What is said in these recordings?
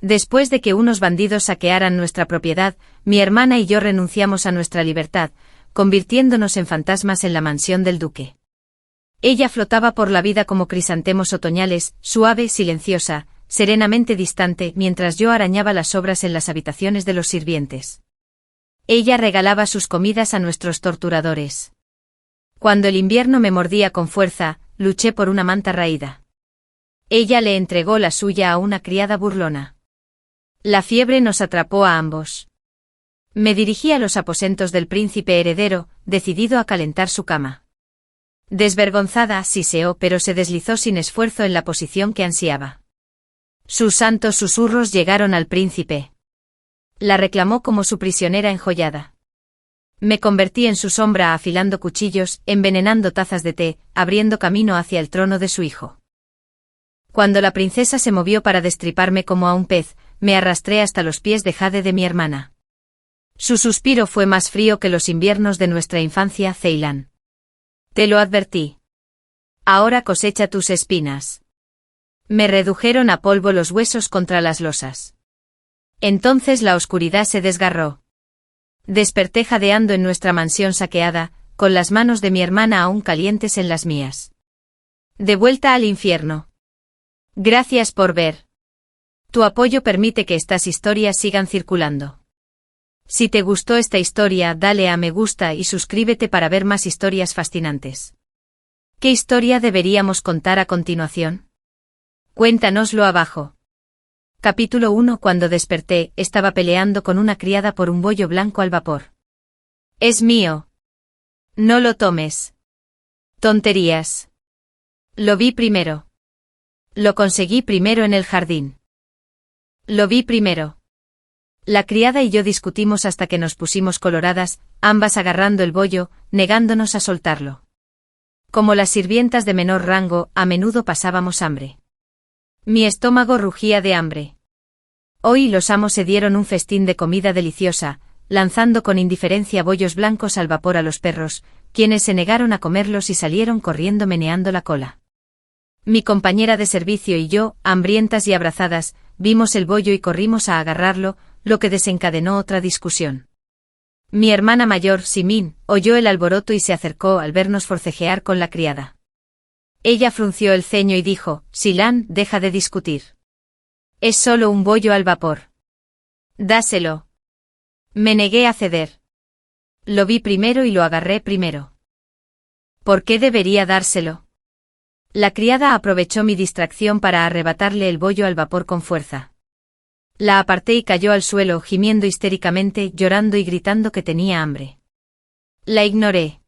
Después de que unos bandidos saquearan nuestra propiedad, mi hermana y yo renunciamos a nuestra libertad, convirtiéndonos en fantasmas en la mansión del duque. Ella flotaba por la vida como crisantemos otoñales, suave, silenciosa, serenamente distante, mientras yo arañaba las sobras en las habitaciones de los sirvientes. Ella regalaba sus comidas a nuestros torturadores. Cuando el invierno me mordía con fuerza, luché por una manta raída. Ella le entregó la suya a una criada burlona. La fiebre nos atrapó a ambos. Me dirigí a los aposentos del príncipe heredero, decidido a calentar su cama. Desvergonzada, siseó, pero se deslizó sin esfuerzo en la posición que ansiaba. Sus santos susurros llegaron al príncipe. La reclamó como su prisionera enjollada. Me convertí en su sombra afilando cuchillos, envenenando tazas de té, abriendo camino hacia el trono de su hijo. Cuando la princesa se movió para destriparme como a un pez, me arrastré hasta los pies de Jade de mi hermana. Su suspiro fue más frío que los inviernos de nuestra infancia, Ceilán. Te lo advertí. Ahora cosecha tus espinas. Me redujeron a polvo los huesos contra las losas. Entonces la oscuridad se desgarró. Desperté jadeando en nuestra mansión saqueada, con las manos de mi hermana aún calientes en las mías. De vuelta al infierno. Gracias por ver. Tu apoyo permite que estas historias sigan circulando. Si te gustó esta historia, dale a me gusta y suscríbete para ver más historias fascinantes. ¿Qué historia deberíamos contar a continuación? Cuéntanoslo abajo. Capítulo 1. Cuando desperté, estaba peleando con una criada por un bollo blanco al vapor. Es mío. No lo tomes. Tonterías. Lo vi primero. Lo conseguí primero en el jardín. Lo vi primero. La criada y yo discutimos hasta que nos pusimos coloradas, ambas agarrando el bollo, negándonos a soltarlo. Como las sirvientas de menor rango, a menudo pasábamos hambre. Mi estómago rugía de hambre. Hoy los amos se dieron un festín de comida deliciosa, lanzando con indiferencia bollos blancos al vapor a los perros, quienes se negaron a comerlos y salieron corriendo meneando la cola. Mi compañera de servicio y yo, hambrientas y abrazadas, vimos el bollo y corrimos a agarrarlo, lo que desencadenó otra discusión. Mi hermana mayor, Simin, oyó el alboroto y se acercó al vernos forcejear con la criada. Ella frunció el ceño y dijo: Silán, deja de discutir. Es solo un bollo al vapor. Dáselo. Me negué a ceder. Lo vi primero y lo agarré primero. ¿Por qué debería dárselo? La criada aprovechó mi distracción para arrebatarle el bollo al vapor con fuerza. La aparté y cayó al suelo, gimiendo histéricamente, llorando y gritando que tenía hambre. La ignoré.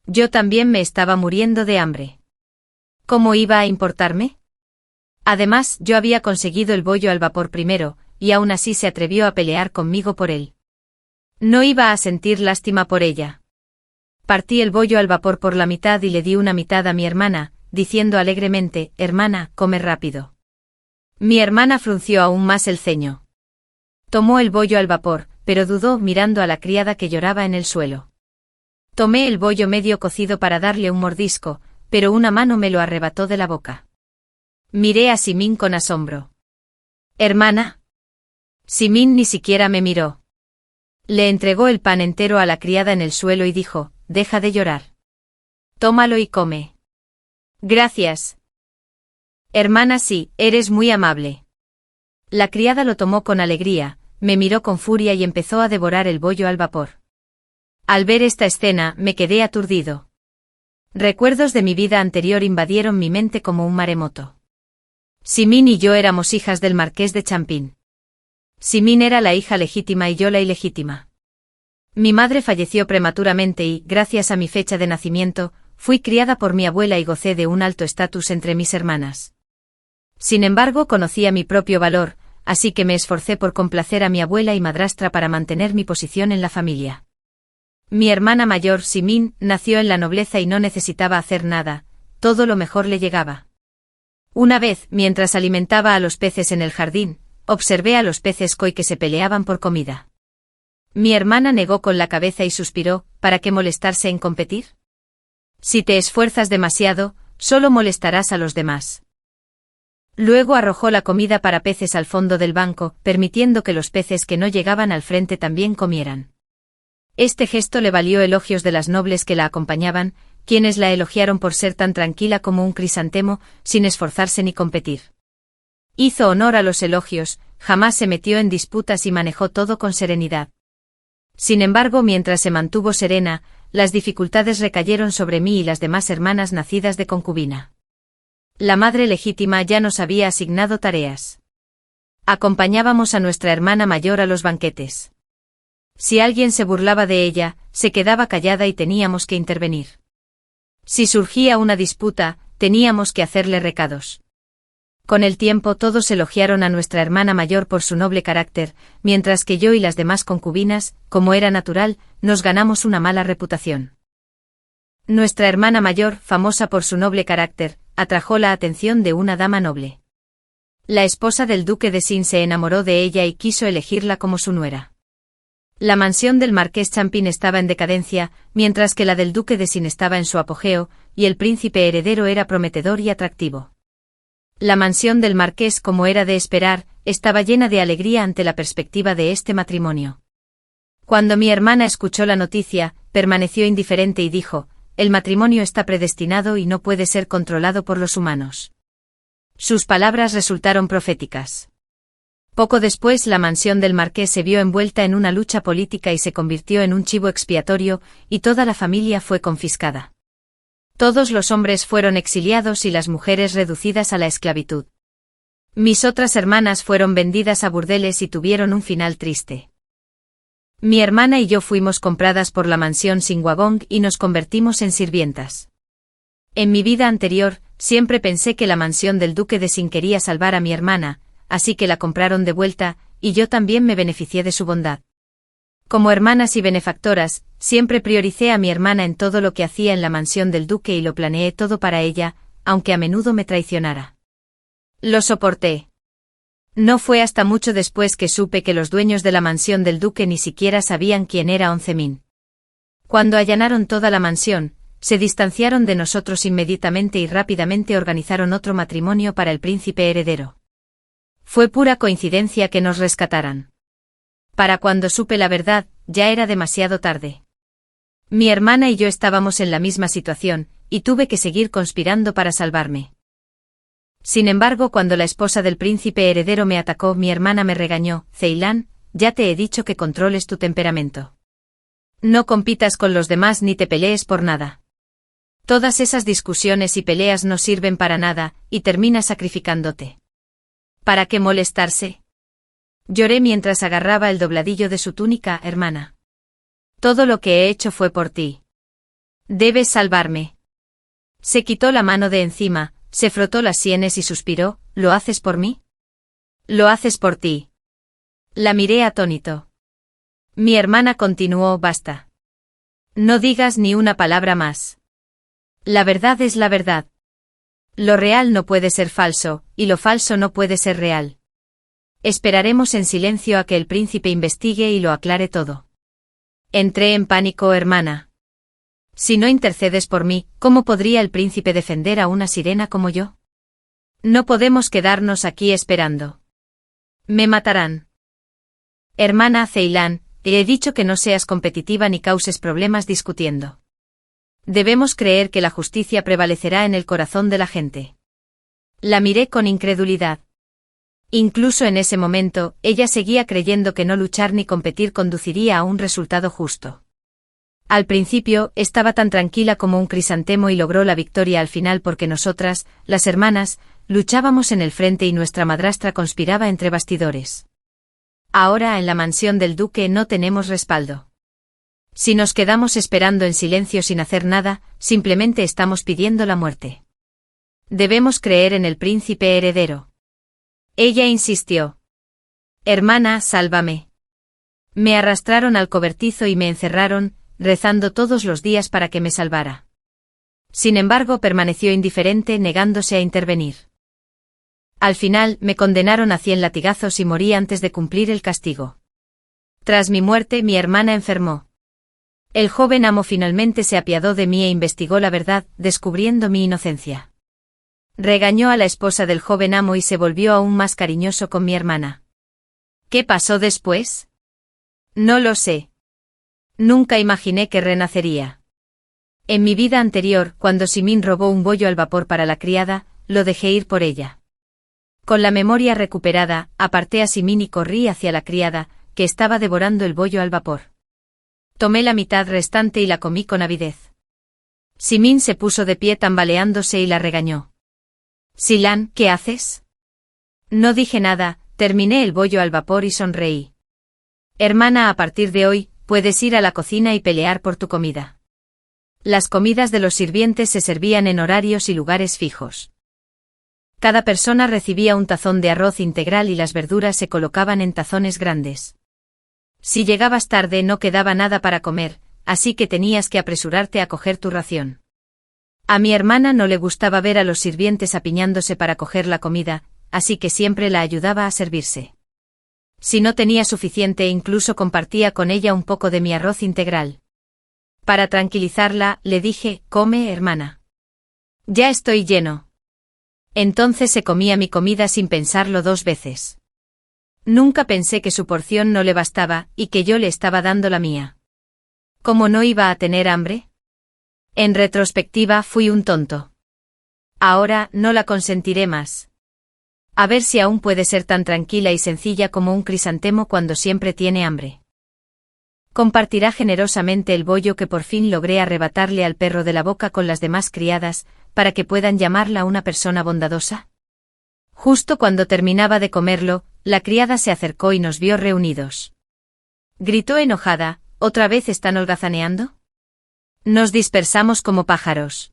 Yo también me estaba muriendo de hambre. ¿Cómo iba a importarme? Además, yo había conseguido el bollo al vapor primero, y aún así se atrevió a pelear conmigo por él. No iba a sentir lástima por ella. Partí el bollo al vapor por la mitad y le di una mitad a mi hermana, diciendo alegremente: hermana, come rápido. Mi hermana frunció aún más el ceño. Tomó el bollo al vapor, pero dudó mirando a la criada que lloraba en el suelo. Tomé el bollo medio cocido para darle un mordisco, pero una mano me lo arrebató de la boca. Miré a Simin con asombro. ¿Hermana? Simin ni siquiera me miró. Le entregó el pan entero a la criada en el suelo y dijo: deja de llorar. Tómalo y come. Gracias. Hermana, sí, eres muy amable. La criada lo tomó con alegría, me miró con furia y empezó a devorar el bollo al vapor. Al ver esta escena, me quedé aturdido. Recuerdos de mi vida anterior invadieron mi mente como un maremoto. Simin y yo éramos hijas del marqués de Champín. Simin era la hija legítima y yo la ilegítima. Mi madre falleció prematuramente y, gracias a mi fecha de nacimiento, fui criada por mi abuela y gocé de un alto estatus entre mis hermanas. Sin embargo, conocía mi propio valor, así que me esforcé por complacer a mi abuela y madrastra para mantener mi posición en la familia. Mi hermana mayor, Simin, nació en la nobleza y no necesitaba hacer nada, todo lo mejor le llegaba. Una vez, mientras alimentaba a los peces en el jardín, observé a los peces koi que se peleaban por comida. Mi hermana negó con la cabeza y suspiró: ¿para qué molestarse en competir? Si te esfuerzas demasiado, solo molestarás a los demás. Luego arrojó la comida para peces al fondo del banco, permitiendo que los peces que no llegaban al frente también comieran. Este gesto le valió elogios de las nobles que la acompañaban, quienes la elogiaron por ser tan tranquila como un crisantemo, sin esforzarse ni competir. Hizo honor a los elogios, jamás se metió en disputas y manejó todo con serenidad. Sin embargo, mientras se mantuvo serena, las dificultades recayeron sobre mí y las demás hermanas nacidas de concubina. La madre legítima ya nos había asignado tareas. Acompañábamos a nuestra hermana mayor a los banquetes. Si alguien se burlaba de ella, se quedaba callada y teníamos que intervenir. Si surgía una disputa, teníamos que hacerle recados. Con el tiempo todos elogiaron a nuestra hermana mayor por su noble carácter, mientras que yo y las demás concubinas, como era natural, nos ganamos una mala reputación. Nuestra hermana mayor, famosa por su noble carácter, atrajo la atención de una dama noble. La esposa del duque de Sin se enamoró de ella y quiso elegirla como su nuera. La mansión del marqués Champin estaba en decadencia, mientras que la del duque de Sin estaba en su apogeo, y el príncipe heredero era prometedor y atractivo. La mansión del marqués, como era de esperar, estaba llena de alegría ante la perspectiva de este matrimonio. Cuando mi hermana escuchó la noticia, permaneció indiferente y dijo: «El matrimonio está predestinado y no puede ser controlado por los humanos». Sus palabras resultaron proféticas. Poco después la mansión del marqués se vio envuelta en una lucha política y se convirtió en un chivo expiatorio, y toda la familia fue confiscada. Todos los hombres fueron exiliados y las mujeres reducidas a la esclavitud. Mis otras hermanas fueron vendidas a burdeles y tuvieron un final triste. Mi hermana y yo fuimos compradas por la mansión Singwagong y nos convertimos en sirvientas. En mi vida anterior, siempre pensé que la mansión del duque de Sin quería salvar a mi hermana, así que la compraron de vuelta, y yo también me beneficié de su bondad. Como hermanas y benefactoras, siempre prioricé a mi hermana en todo lo que hacía en la mansión del duque y lo planeé todo para ella, aunque a menudo me traicionara. Lo soporté. No fue hasta mucho después que supe que los dueños de la mansión del duque ni siquiera sabían quién era Oncemin. Cuando allanaron toda la mansión, se distanciaron de nosotros inmediatamente y rápidamente organizaron otro matrimonio para el príncipe heredero. Fue pura coincidencia que nos rescataran. Para cuando supe la verdad, ya era demasiado tarde. Mi hermana y yo estábamos en la misma situación, y tuve que seguir conspirando para salvarme. Sin embargo, cuando la esposa del príncipe heredero me atacó, mi hermana me regañó: «Ceilán, ya te he dicho que controles tu temperamento. No compitas con los demás ni te pelees por nada. Todas esas discusiones y peleas no sirven para nada, y terminas sacrificándote. ¿Para qué molestarse?». Lloré mientras agarraba el dobladillo de su túnica. «Hermana. Todo lo que he hecho fue por ti. Debes salvarme». Se quitó la mano de encima, se frotó las sienes y suspiró: «¿Lo haces por mí?». «Lo haces por ti». La miré atónito. Mi hermana continuó: «Basta. No digas ni una palabra más. La verdad es la verdad. Lo real no puede ser falso, y lo falso no puede ser real. Esperaremos en silencio a que el príncipe investigue y lo aclare todo». Entré en pánico. «Hermana. Si no intercedes por mí, ¿cómo podría el príncipe defender a una sirena como yo? No podemos quedarnos aquí esperando. Me matarán». «Hermana Ceilán, te he dicho que no seas competitiva ni causes problemas discutiendo. Debemos creer que la justicia prevalecerá en el corazón de la gente». La miré con incredulidad. Incluso en ese momento, ella seguía creyendo que no luchar ni competir conduciría a un resultado justo. Al principio, estaba tan tranquila como un crisantemo y logró la victoria al final porque nosotras, las hermanas, luchábamos en el frente y nuestra madrastra conspiraba entre bastidores. Ahora en la mansión del duque no tenemos respaldo. Si nos quedamos esperando en silencio sin hacer nada, simplemente estamos pidiendo la muerte. Debemos creer en el príncipe heredero. Ella insistió. «Hermana, sálvame». Me arrastraron al cobertizo y me encerraron, rezando todos los días para que me salvara. Sin embargo, permaneció indiferente, negándose a intervenir. Al final, me condenaron a 100 latigazos y morí antes de cumplir el castigo. Tras mi muerte, mi hermana enfermó. El joven amo finalmente se apiadó de mí e investigó la verdad, descubriendo mi inocencia. Regañó a la esposa del joven amo y se volvió aún más cariñoso con mi hermana. ¿Qué pasó después? No lo sé. Nunca imaginé que renacería. En mi vida anterior, cuando Simin robó un bollo al vapor para la criada, lo dejé ir por ella. Con la memoria recuperada, aparté a Simin y corrí hacia la criada, que estaba devorando el bollo al vapor. Tomé la mitad restante y la comí con avidez. Simin se puso de pie tambaleándose y la regañó. Silan, ¿qué haces? No dije nada, terminé el bollo al vapor y sonreí. Hermana, a partir de hoy, puedes ir a la cocina y pelear por tu comida. Las comidas de los sirvientes se servían en horarios y lugares fijos. Cada persona recibía un tazón de arroz integral y las verduras se colocaban en tazones grandes. Si llegabas tarde no quedaba nada para comer, así que tenías que apresurarte a coger tu ración. A mi hermana no le gustaba ver a los sirvientes apiñándose para coger la comida, así que siempre la ayudaba a servirse. Si no tenía suficiente, incluso compartía con ella un poco de mi arroz integral. Para tranquilizarla, le dije, come, hermana. Ya estoy lleno. Entonces se comía mi comida sin pensarlo 2 veces. Nunca pensé que su porción no le bastaba y que yo le estaba dando la mía. ¿Cómo no iba a tener hambre? En retrospectiva fui un tonto. Ahora no la consentiré más. A ver si aún puede ser tan tranquila y sencilla como un crisantemo cuando siempre tiene hambre. Compartirá generosamente el bollo que por fin logré arrebatarle al perro de la boca con las demás criadas, para que puedan llamarla una persona bondadosa. Justo cuando terminaba de comerlo, la criada se acercó y nos vio reunidos. Gritó enojada, ¿otra vez están holgazaneando? Nos dispersamos como pájaros.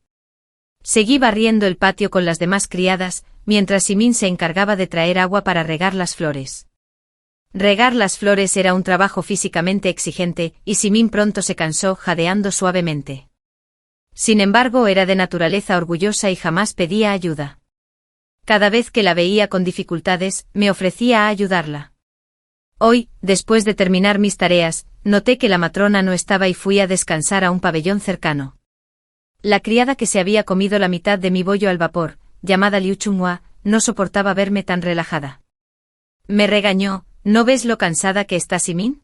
Seguí barriendo el patio con las demás criadas, mientras Simin se encargaba de traer agua para regar las flores. Regar las flores era un trabajo físicamente exigente, y Simin pronto se cansó jadeando suavemente. Sin embargo, era de naturaleza orgullosa y jamás pedía ayuda. Cada vez que la veía con dificultades, me ofrecía a ayudarla. Hoy, después de terminar mis tareas, noté que la matrona no estaba y fui a descansar a un pabellón cercano. La criada que se había comido la mitad de mi bollo al vapor, llamada Liu Chunhua, no soportaba verme tan relajada. Me regañó, ¿no ves lo cansada que está Simin?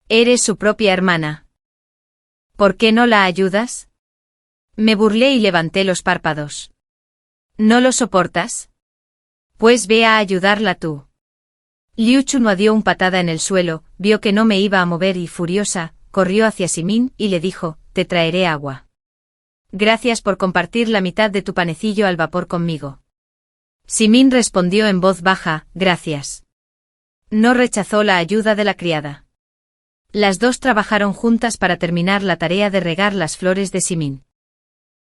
Eres su propia hermana. ¿Por qué no la ayudas? Me burlé y levanté los párpados. ¿No lo soportas? Pues ve a ayudarla tú. Liu Chunhua dio una patada en el suelo, vio que no me iba a mover y, furiosa, corrió hacia Simin y le dijo, te traeré agua. Gracias por compartir la mitad de tu panecillo al vapor conmigo. Simin respondió en voz baja, gracias. No rechazó la ayuda de la criada. Las dos trabajaron juntas para terminar la tarea de regar las flores de Simin.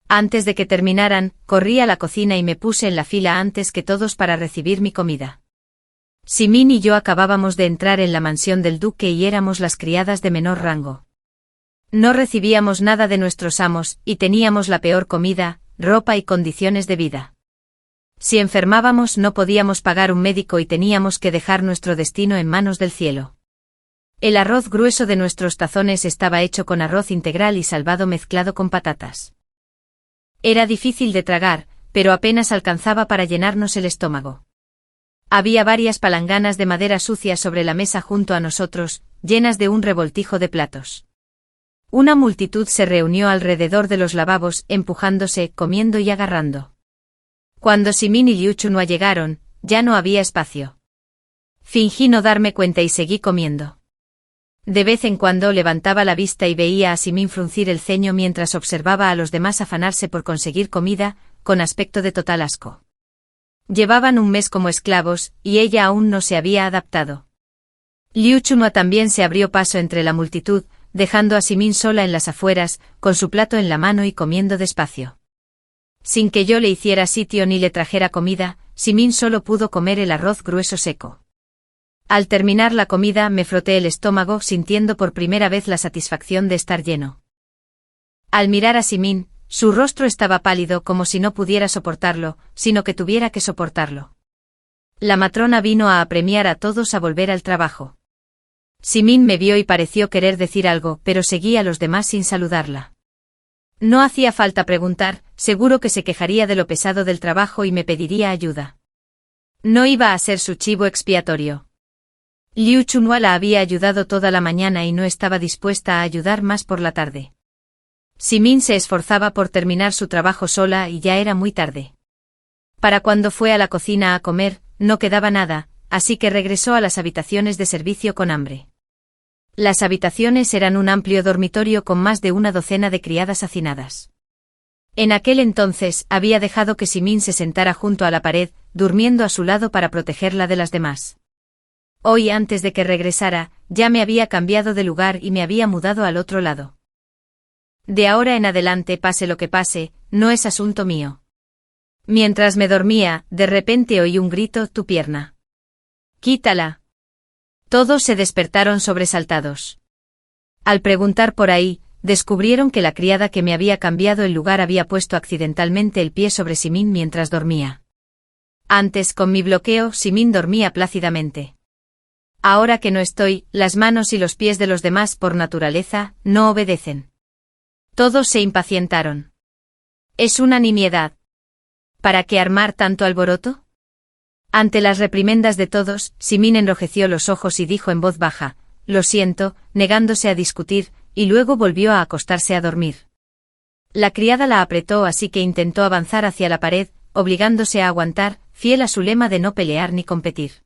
Antes de que terminaran, corrí a la cocina y me puse en la fila antes que todos para recibir mi comida. Simin y yo acabábamos de entrar en la mansión del duque y éramos las criadas de menor rango. No recibíamos nada de nuestros amos, y teníamos la peor comida, ropa y condiciones de vida. Si enfermábamos no podíamos pagar un médico y teníamos que dejar nuestro destino en manos del cielo. El arroz grueso de nuestros tazones estaba hecho con arroz integral y salvado mezclado con patatas. Era difícil de tragar, pero apenas alcanzaba para llenarnos el estómago. Había varias palanganas de madera sucia sobre la mesa junto a nosotros, llenas de un revoltijo de platos. Una multitud se reunió alrededor de los lavabos, empujándose, comiendo y agarrando. Cuando Simin y Liu Chunhua llegaron, ya no había espacio. Fingí no darme cuenta y seguí comiendo. De vez en cuando levantaba la vista y veía a Simin fruncir el ceño mientras observaba a los demás afanarse por conseguir comida, con aspecto de total asco. Llevaban un mes como esclavos, y ella aún no se había adaptado. Liu Chunhua también se abrió paso entre la multitud, dejando a Simin sola en las afueras, con su plato en la mano y comiendo despacio. Sin que yo le hiciera sitio ni le trajera comida, Simin solo pudo comer el arroz grueso seco. Al terminar la comida me froté el estómago sintiendo por primera vez la satisfacción de estar lleno. Al mirar a Simin, su rostro estaba pálido como si no pudiera soportarlo, sino que tuviera que soportarlo. La matrona vino a apremiar a todos a volver al trabajo. Simin me vio y pareció querer decir algo, pero seguí a los demás sin saludarla. No hacía falta preguntar, seguro que se quejaría de lo pesado del trabajo y me pediría ayuda. No iba a ser su chivo expiatorio. Liu Chunhua la había ayudado toda la mañana y no estaba dispuesta a ayudar más por la tarde. Simin se esforzaba por terminar su trabajo sola y ya era muy tarde. Para cuando fue a la cocina a comer, no quedaba nada, así que regresó a las habitaciones de servicio con hambre. Las habitaciones eran un amplio dormitorio con más de una docena de criadas hacinadas. En aquel entonces había dejado que Simin se sentara junto a la pared, durmiendo a su lado para protegerla de las demás. Hoy, antes de que regresara, ya me había cambiado de lugar y me había mudado al otro lado. De ahora en adelante, pase lo que pase, no es asunto mío. Mientras me dormía, de repente oí un grito: «¡Tu pierna! ¡Quítala!». Todos se despertaron sobresaltados. Al preguntar por ahí, descubrieron que la criada que me había cambiado el lugar había puesto accidentalmente el pie sobre Simin mientras dormía. Antes, con mi bloqueo, Simin dormía plácidamente. Ahora que no estoy, las manos y los pies de los demás por naturaleza no obedecen. Todos se impacientaron. Es una nimiedad. ¿Para qué armar tanto alboroto? Ante las reprimendas de todos, Simin enrojeció los ojos y dijo en voz baja: «Lo siento», negándose a discutir, y luego volvió a acostarse a dormir. La criada la apretó, así que intentó avanzar hacia la pared, obligándose a aguantar, fiel a su lema de no pelear ni competir.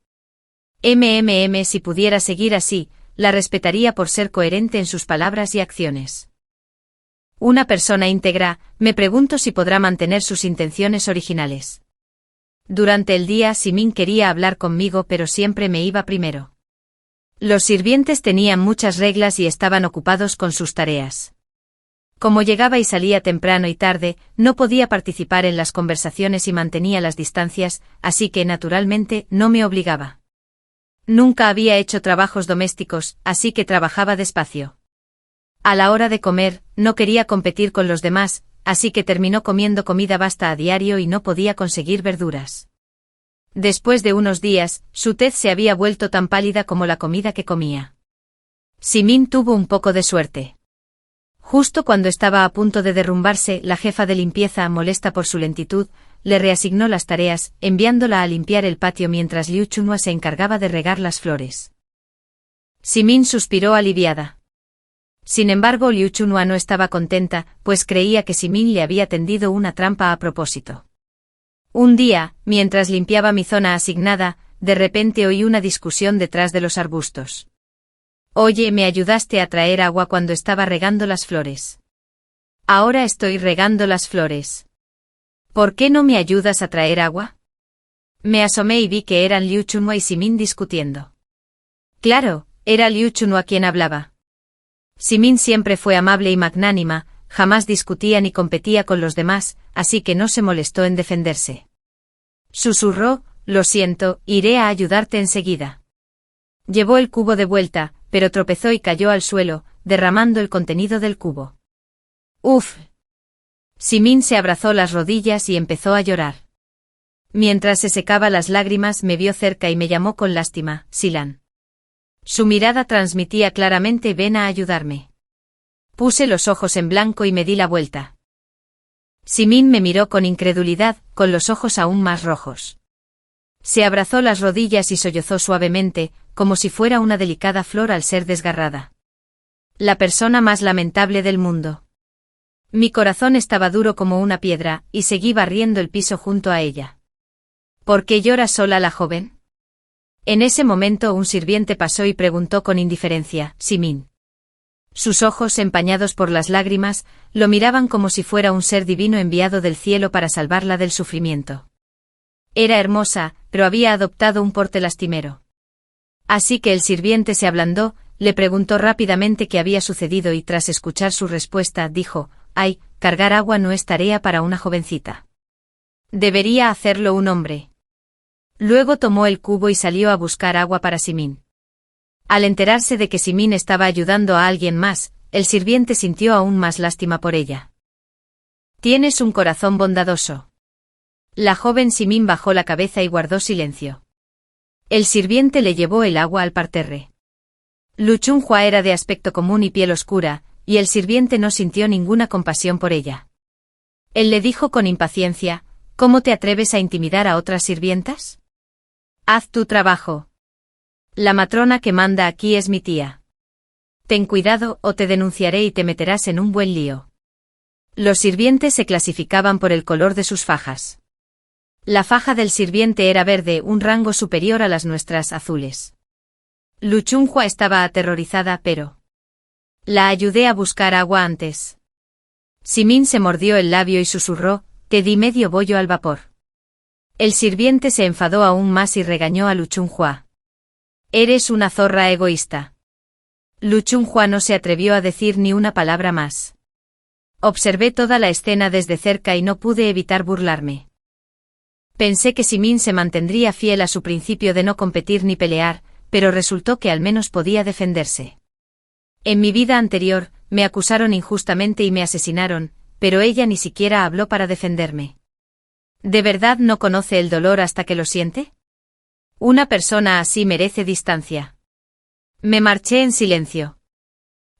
Si pudiera seguir así, la respetaría por ser coherente en sus palabras y acciones. Una persona íntegra, me pregunto si podrá mantener sus intenciones originales. Durante el día Simin quería hablar conmigo, pero siempre me iba primero. Los sirvientes tenían muchas reglas y estaban ocupados con sus tareas. Como llegaba y salía temprano y tarde, no podía participar en las conversaciones y mantenía las distancias, así que naturalmente no me obligaba. Nunca había hecho trabajos domésticos, así que trabajaba despacio. A la hora de comer, no quería competir con los demás, así que terminó comiendo comida basta a diario y no podía conseguir verduras. Después de unos días, su tez se había vuelto tan pálida como la comida que comía. Simin tuvo un poco de suerte. Justo cuando estaba a punto de derrumbarse, la jefa de limpieza, molesta por su lentitud, le reasignó las tareas, enviándola a limpiar el patio mientras Liu Chunhua se encargaba de regar las flores. Simin suspiró aliviada. Sin embargo, Liu Chunhua no estaba contenta, pues creía que Simin le había tendido una trampa a propósito. Un día, mientras limpiaba mi zona asignada, de repente oí una discusión detrás de los arbustos. «Oye, me ayudaste a traer agua cuando estaba regando las flores. Ahora estoy regando las flores. ¿Por qué no me ayudas a traer agua?». Me asomé y vi que eran Liu Chunhua y Simin discutiendo. Claro, era Liu Chunhua quien hablaba. Simin siempre fue amable y magnánima, jamás discutía ni competía con los demás, así que no se molestó en defenderse. Susurró: «Lo siento, iré a ayudarte enseguida». Llevó el cubo de vuelta, pero tropezó y cayó al suelo, derramando el contenido del cubo. «Uf». Simin se abrazó las rodillas y empezó a llorar. Mientras se secaba las lágrimas me vio cerca y me llamó con lástima: «Silan». Su mirada transmitía claramente: «Ven a ayudarme». Puse los ojos en blanco y me di la vuelta. Simin me miró con incredulidad, con los ojos aún más rojos. Se abrazó las rodillas y sollozó suavemente, como si fuera una delicada flor al ser desgarrada. La persona más lamentable del mundo. Mi corazón estaba duro como una piedra, y seguí barriendo el piso junto a ella. ¿Por qué llora sola la joven? En ese momento un sirviente pasó y preguntó con indiferencia: «Simin». Sus ojos, empañados por las lágrimas, lo miraban como si fuera un ser divino enviado del cielo para salvarla del sufrimiento. Era hermosa, pero había adoptado un porte lastimero. Así que el sirviente se ablandó, le preguntó rápidamente qué había sucedido y tras escuchar su respuesta dijo: «Ay, cargar agua no es tarea para una jovencita. Debería hacerlo un hombre». Luego tomó el cubo y salió a buscar agua para Simin. Al enterarse de que Simin estaba ayudando a alguien más, el sirviente sintió aún más lástima por ella. «Tienes un corazón bondadoso». La joven Simin bajó la cabeza y guardó silencio. El sirviente le llevó el agua al parterre. Liu Chunhua era de aspecto común y piel oscura, y el sirviente no sintió ninguna compasión por ella. Él le dijo con impaciencia: ¿Cómo te atreves a intimidar a otras sirvientas? Haz tu trabajo. La matrona que manda aquí es mi tía. Ten cuidado o te denunciaré y te meterás en un buen lío. Los sirvientes se clasificaban por el color de sus fajas. La faja del sirviente era verde, un rango superior a las nuestras azules. Lu Chunhua estaba aterrorizada, pero la ayudé a buscar agua antes. Simin se mordió el labio y susurró: te di medio bollo al vapor. El sirviente se enfadó aún más y regañó a Lu Chunhua. Eres una zorra egoísta. Lu Chunhua no se atrevió a decir ni una palabra más. Observé toda la escena desde cerca y no pude evitar burlarme. Pensé que Simin se mantendría fiel a su principio de no competir ni pelear, pero resultó que al menos podía defenderse. En mi vida anterior, me acusaron injustamente y me asesinaron, pero ella ni siquiera habló para defenderme. ¿De verdad no conoce el dolor hasta que lo siente? Una persona así merece distancia. Me marché en silencio.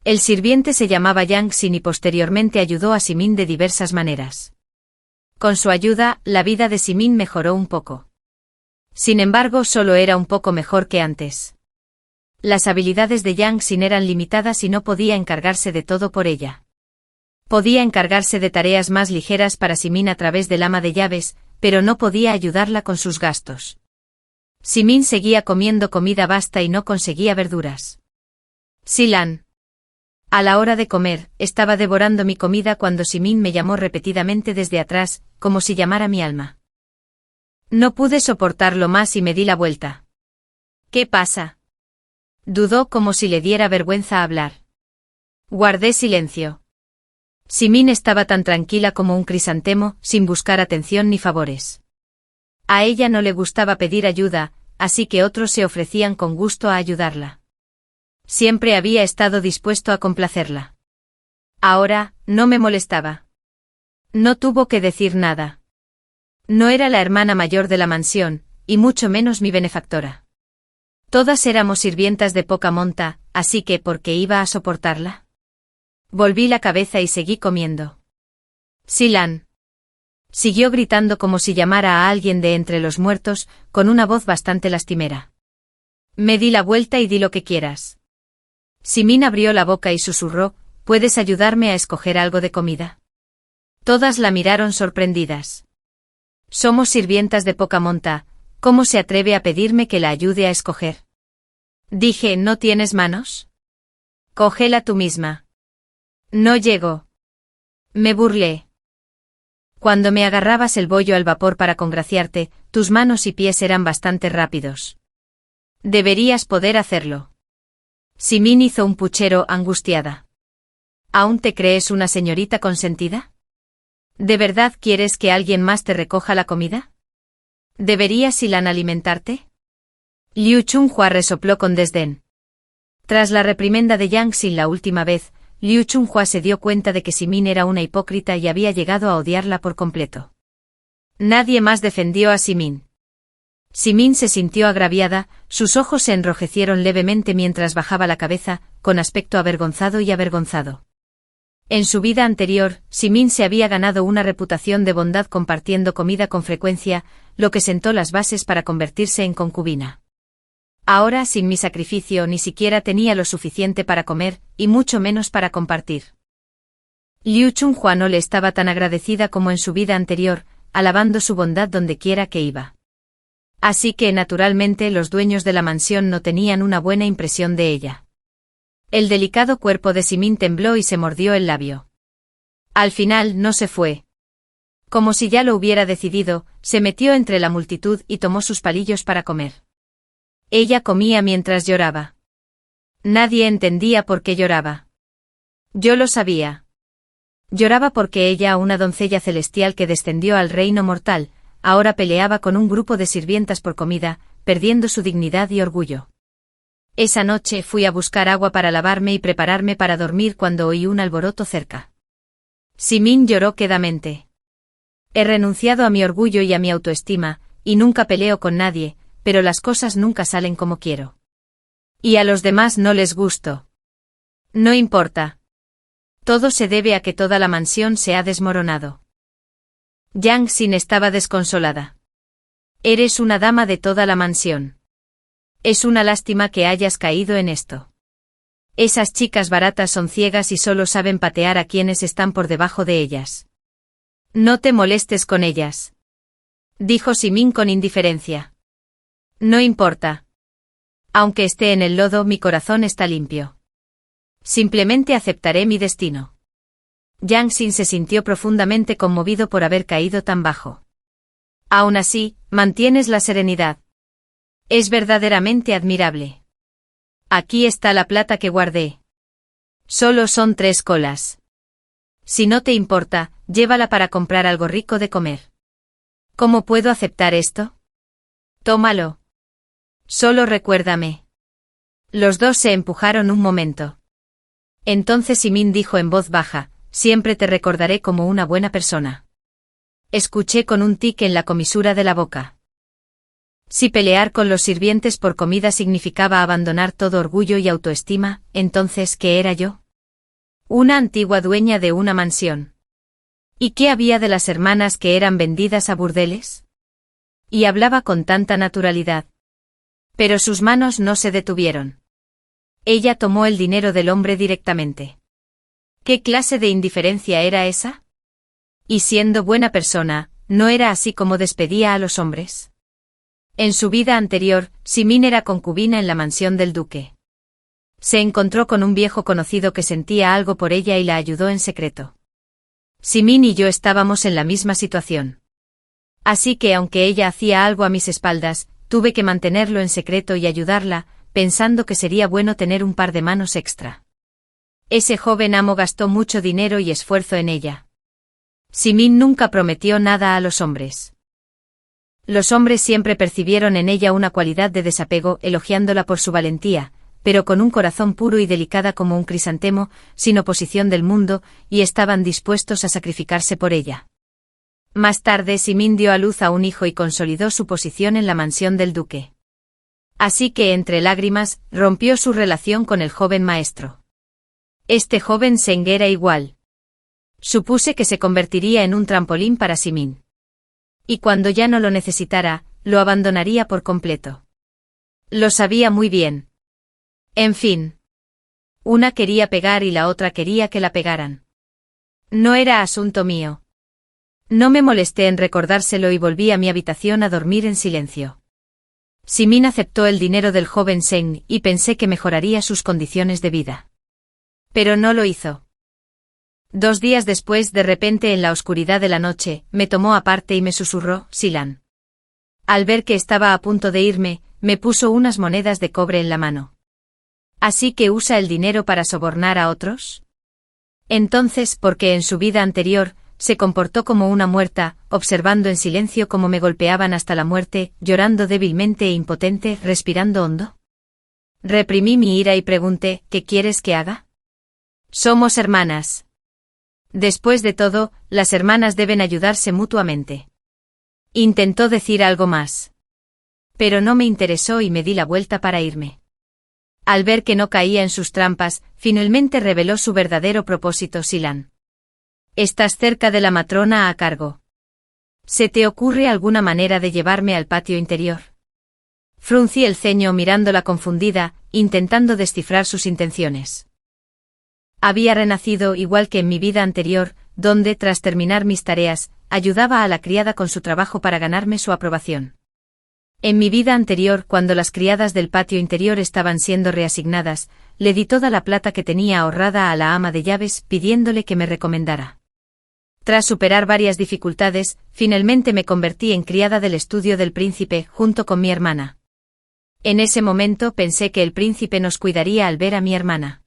El sirviente se llamaba Yang Xin y posteriormente ayudó a Simin de diversas maneras. Con su ayuda, la vida de Simin mejoró un poco. Sin embargo, solo era un poco mejor que antes. Las habilidades de Yang Xin eran limitadas y no podía encargarse de todo por ella. Podía encargarse de tareas más ligeras para Simin a través del ama de llaves, pero no podía ayudarla con sus gastos. Simin seguía comiendo comida basta y no conseguía verduras. Silan. A la hora de comer, estaba devorando mi comida cuando Simin me llamó repetidamente desde atrás, como si llamara mi alma. No pude soportarlo más y me di la vuelta. ¿Qué pasa? Dudó como si le diera vergüenza hablar. Guardé silencio. Simin estaba tan tranquila como un crisantemo, sin buscar atención ni favores. A ella no le gustaba pedir ayuda, así que otros se ofrecían con gusto a ayudarla. Siempre había estado dispuesto a complacerla. Ahora, no me molestaba. No tuvo que decir nada. No era la hermana mayor de la mansión, y mucho menos mi benefactora. Todas éramos sirvientas de poca monta, así que ¿por qué iba a soportarla? Volví la cabeza y seguí comiendo. Silan. Siguió gritando como si llamara a alguien de entre los muertos, con una voz bastante lastimera. Me di la vuelta y di lo que quieras. Simin abrió la boca y susurró: ¿puedes ayudarme a escoger algo de comida? Todas la miraron sorprendidas. Somos sirvientas de poca monta, ¿cómo se atreve a pedirme que la ayude a escoger? Dije: ¿no tienes manos? Cógela tú misma. No llego. Me burlé. Cuando me agarrabas el bollo al vapor para congraciarte, tus manos y pies eran bastante rápidos. Deberías poder hacerlo. Simin hizo un puchero, angustiada. ¿Aún te crees una señorita consentida? ¿De verdad quieres que alguien más te recoja la comida? ¿Debería Silan alimentarte? Liu Chunhua resopló con desdén. Tras la reprimenda de Yang Xin la última vez, Liu Chunhua se dio cuenta de que Simin era una hipócrita y había llegado a odiarla por completo. Nadie más defendió a Simin. Simin se sintió agraviada, sus ojos se enrojecieron levemente mientras bajaba la cabeza, con aspecto avergonzado y avergonzado. En su vida anterior, Simin se había ganado una reputación de bondad compartiendo comida con frecuencia, lo que sentó las bases para convertirse en concubina. Ahora, sin mi sacrificio, ni siquiera tenía lo suficiente para comer, y mucho menos para compartir. Liu Chunhua no le estaba tan agradecida como en su vida anterior, alabando su bondad dondequiera que iba. Así que, naturalmente, los dueños de la mansión no tenían una buena impresión de ella. El delicado cuerpo de Simin tembló y se mordió el labio. Al final no se fue. Como si ya lo hubiera decidido, se metió entre la multitud y tomó sus palillos para comer. Ella comía mientras lloraba. Nadie entendía por qué lloraba. Yo lo sabía. Lloraba porque ella, una doncella celestial que descendió al reino mortal, ahora peleaba con un grupo de sirvientas por comida, perdiendo su dignidad y orgullo. Esa noche fui a buscar agua para lavarme y prepararme para dormir cuando oí un alboroto cerca. Simin lloró quedamente. He renunciado a mi orgullo y a mi autoestima, y nunca peleo con nadie, pero las cosas nunca salen como quiero. Y a los demás no les gusto. No importa. Todo se debe a que toda la mansión se ha desmoronado. Yang Xin estaba desconsolada. Eres una dama de toda la mansión. Es una lástima que hayas caído en esto. Esas chicas baratas son ciegas y solo saben patear a quienes están por debajo de ellas. No te molestes con ellas, dijo Simin con indiferencia. No importa. Aunque esté en el lodo, mi corazón está limpio. Simplemente aceptaré mi destino. Yang Xin se sintió profundamente conmovido por haber caído tan bajo. Aún así, mantienes la serenidad. Es verdaderamente admirable. Aquí está la plata que guardé. Solo son 3 colas. Si no te importa, llévala para comprar algo rico de comer. ¿Cómo puedo aceptar esto? Tómalo. Solo recuérdame. Los dos se empujaron un momento. Entonces Simin dijo en voz baja, siempre te recordaré como una buena persona. Escuché con un tic en la comisura de la boca. Si pelear con los sirvientes por comida significaba abandonar todo orgullo y autoestima, entonces ¿qué era yo? Una antigua dueña de una mansión. ¿Y qué había de las hermanas que eran vendidas a burdeles? Y hablaba con tanta naturalidad. Pero sus manos no se detuvieron. Ella tomó el dinero del hombre directamente. ¿Qué clase de indiferencia era esa? Y siendo buena persona, ¿no era así como despedía a los hombres? En su vida anterior, Simin era concubina en la mansión del duque. Se encontró con un viejo conocido que sentía algo por ella y la ayudó en secreto. Simin y yo estábamos en la misma situación. Así que aunque ella hacía algo a mis espaldas, tuve que mantenerlo en secreto y ayudarla, pensando que sería bueno tener un par de manos extra. Ese joven amo gastó mucho dinero y esfuerzo en ella. Simin nunca prometió nada a los hombres. Los hombres siempre percibieron en ella una cualidad de desapego, elogiándola por su valentía, pero con un corazón puro y delicada como un crisantemo, sin oposición del mundo, y estaban dispuestos a sacrificarse por ella. Más tarde Simin dio a luz a un hijo y consolidó su posición en la mansión del duque. Así que entre lágrimas, rompió su relación con el joven maestro. Este joven Zheng era igual. Supuse que se convertiría en un trampolín para Simin. Y cuando ya no lo necesitara, lo abandonaría por completo. Lo sabía muy bien. En fin. Una quería pegar y la otra quería que la pegaran. No era asunto mío. No me molesté en recordárselo y volví a mi habitación a dormir en silencio. Simin aceptó el dinero del joven Zheng y pensé que mejoraría sus condiciones de vida. Pero no lo hizo. 2 días después, de repente en la oscuridad de la noche, me tomó aparte y me susurró, Silan. Al ver que estaba a punto de irme, me puso unas monedas de cobre en la mano. ¿Así que usa el dinero para sobornar a otros? Entonces, porque en su vida anterior, se comportó como una muerta, observando en silencio cómo me golpeaban hasta la muerte, llorando débilmente e impotente, respirando hondo. Reprimí mi ira y pregunté, ¿qué quieres que haga? Somos hermanas. Después de todo, las hermanas deben ayudarse mutuamente. Intentó decir algo más. Pero no me interesó y me di la vuelta para irme. Al ver que no caía en sus trampas, finalmente reveló su verdadero propósito. Silan. Estás cerca de la matrona a cargo. ¿Se te ocurre alguna manera de llevarme al patio interior? Fruncí el ceño mirándola confundida, intentando descifrar sus intenciones. Había renacido igual que en mi vida anterior, donde, tras terminar mis tareas, ayudaba a la criada con su trabajo para ganarme su aprobación. En mi vida anterior, cuando las criadas del patio interior estaban siendo reasignadas, le di toda la plata que tenía ahorrada a la ama de llaves, pidiéndole que me recomendara. Tras superar varias dificultades, finalmente me convertí en criada del estudio del príncipe, junto con mi hermana. En ese momento pensé que el príncipe nos cuidaría al ver a mi hermana.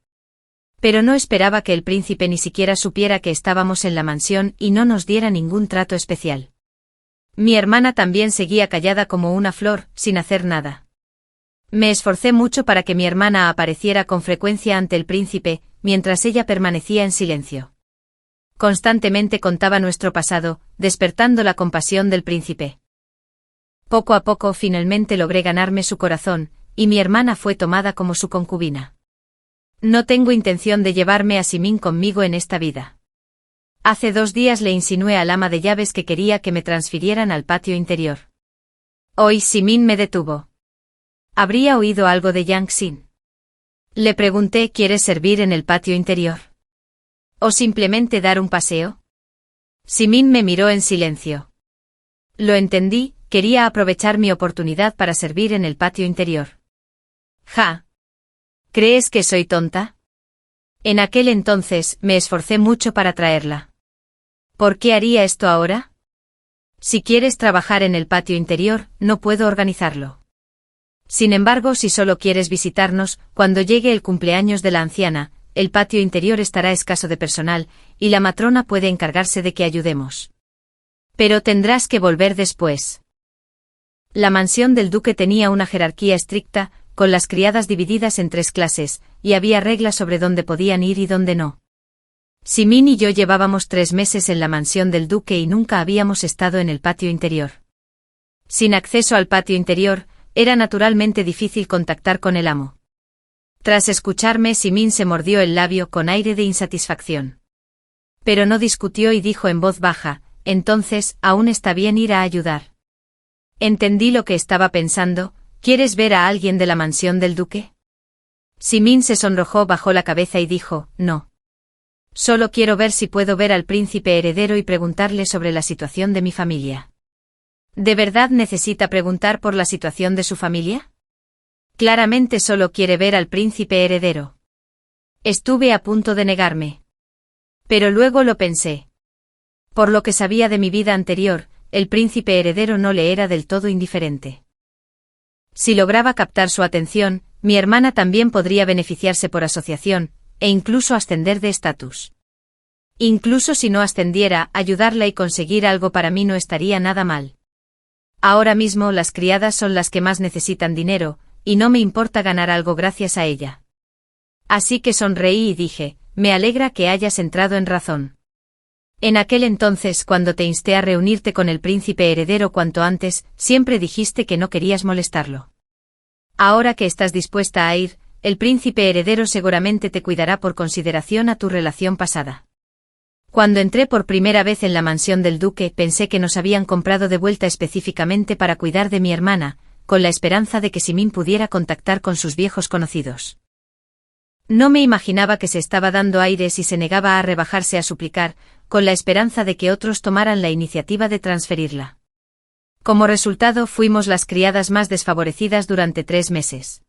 Pero no esperaba que el príncipe ni siquiera supiera que estábamos en la mansión y no nos diera ningún trato especial. Mi hermana también seguía callada como una flor, sin hacer nada. Me esforcé mucho para que mi hermana apareciera con frecuencia ante el príncipe, mientras ella permanecía en silencio. Constantemente contaba nuestro pasado, despertando la compasión del príncipe. Poco a poco finalmente logré ganarme su corazón, y mi hermana fue tomada como su concubina. No tengo intención de llevarme a Simin conmigo en esta vida. Hace 2 días le insinué al ama de llaves que quería que me transfirieran al patio interior. Hoy Simin me detuvo. ¿Habría oído algo de Yang Xin? Le pregunté, ¿quieres servir en el patio interior? ¿O simplemente dar un paseo? Simin me miró en silencio. Lo entendí, quería aprovechar mi oportunidad para servir en el patio interior. Ja. ¿Crees que soy tonta? En aquel entonces me esforcé mucho para traerla. ¿Por qué haría esto ahora? Si quieres trabajar en el patio interior, no puedo organizarlo. Sin embargo, si solo quieres visitarnos, cuando llegue el cumpleaños de la anciana, el patio interior estará escaso de personal, y la matrona puede encargarse de que ayudemos. Pero tendrás que volver después. La mansión del duque tenía una jerarquía estricta, con las criadas divididas en 3 clases, y había reglas sobre dónde podían ir y dónde no. Simin y yo llevábamos 3 meses en la mansión del duque y nunca habíamos estado en el patio interior. Sin acceso al patio interior, era naturalmente difícil contactar con el amo. Tras escucharme, Simin se mordió el labio con aire de insatisfacción. Pero no discutió y dijo en voz baja, entonces, aún está bien ir a ayudar. Entendí lo que estaba pensando. ¿Quieres ver a alguien de la mansión del duque? Simin se sonrojó, bajó la cabeza y dijo, no. Solo quiero ver si puedo ver al príncipe heredero y preguntarle sobre la situación de mi familia. ¿De verdad necesita preguntar por la situación de su familia? Claramente solo quiere ver al príncipe heredero. Estuve a punto de negarme. Pero luego lo pensé. Por lo que sabía de mi vida anterior, el príncipe heredero no le era del todo indiferente. Si lograba captar su atención, mi hermana también podría beneficiarse por asociación, e incluso ascender de estatus. Incluso si no ascendiera, ayudarla y conseguir algo para mí no estaría nada mal. Ahora mismo las criadas son las que más necesitan dinero, y no me importa ganar algo gracias a ella. Así que sonreí y dije, me alegra que hayas entrado en razón. En aquel entonces, cuando te insté a reunirte con el príncipe heredero cuanto antes, siempre dijiste que no querías molestarlo. Ahora que estás dispuesta a ir, el príncipe heredero seguramente te cuidará por consideración a tu relación pasada. Cuando entré por primera vez en la mansión del duque, pensé que nos habían comprado de vuelta específicamente para cuidar de mi hermana, con la esperanza de que Simin pudiera contactar con sus viejos conocidos. No me imaginaba que se estaba dando aires y se negaba a rebajarse a suplicar, con la esperanza de que otros tomaran la iniciativa de transferirla. Como resultado, fuimos las criadas más desfavorecidas durante 3 meses.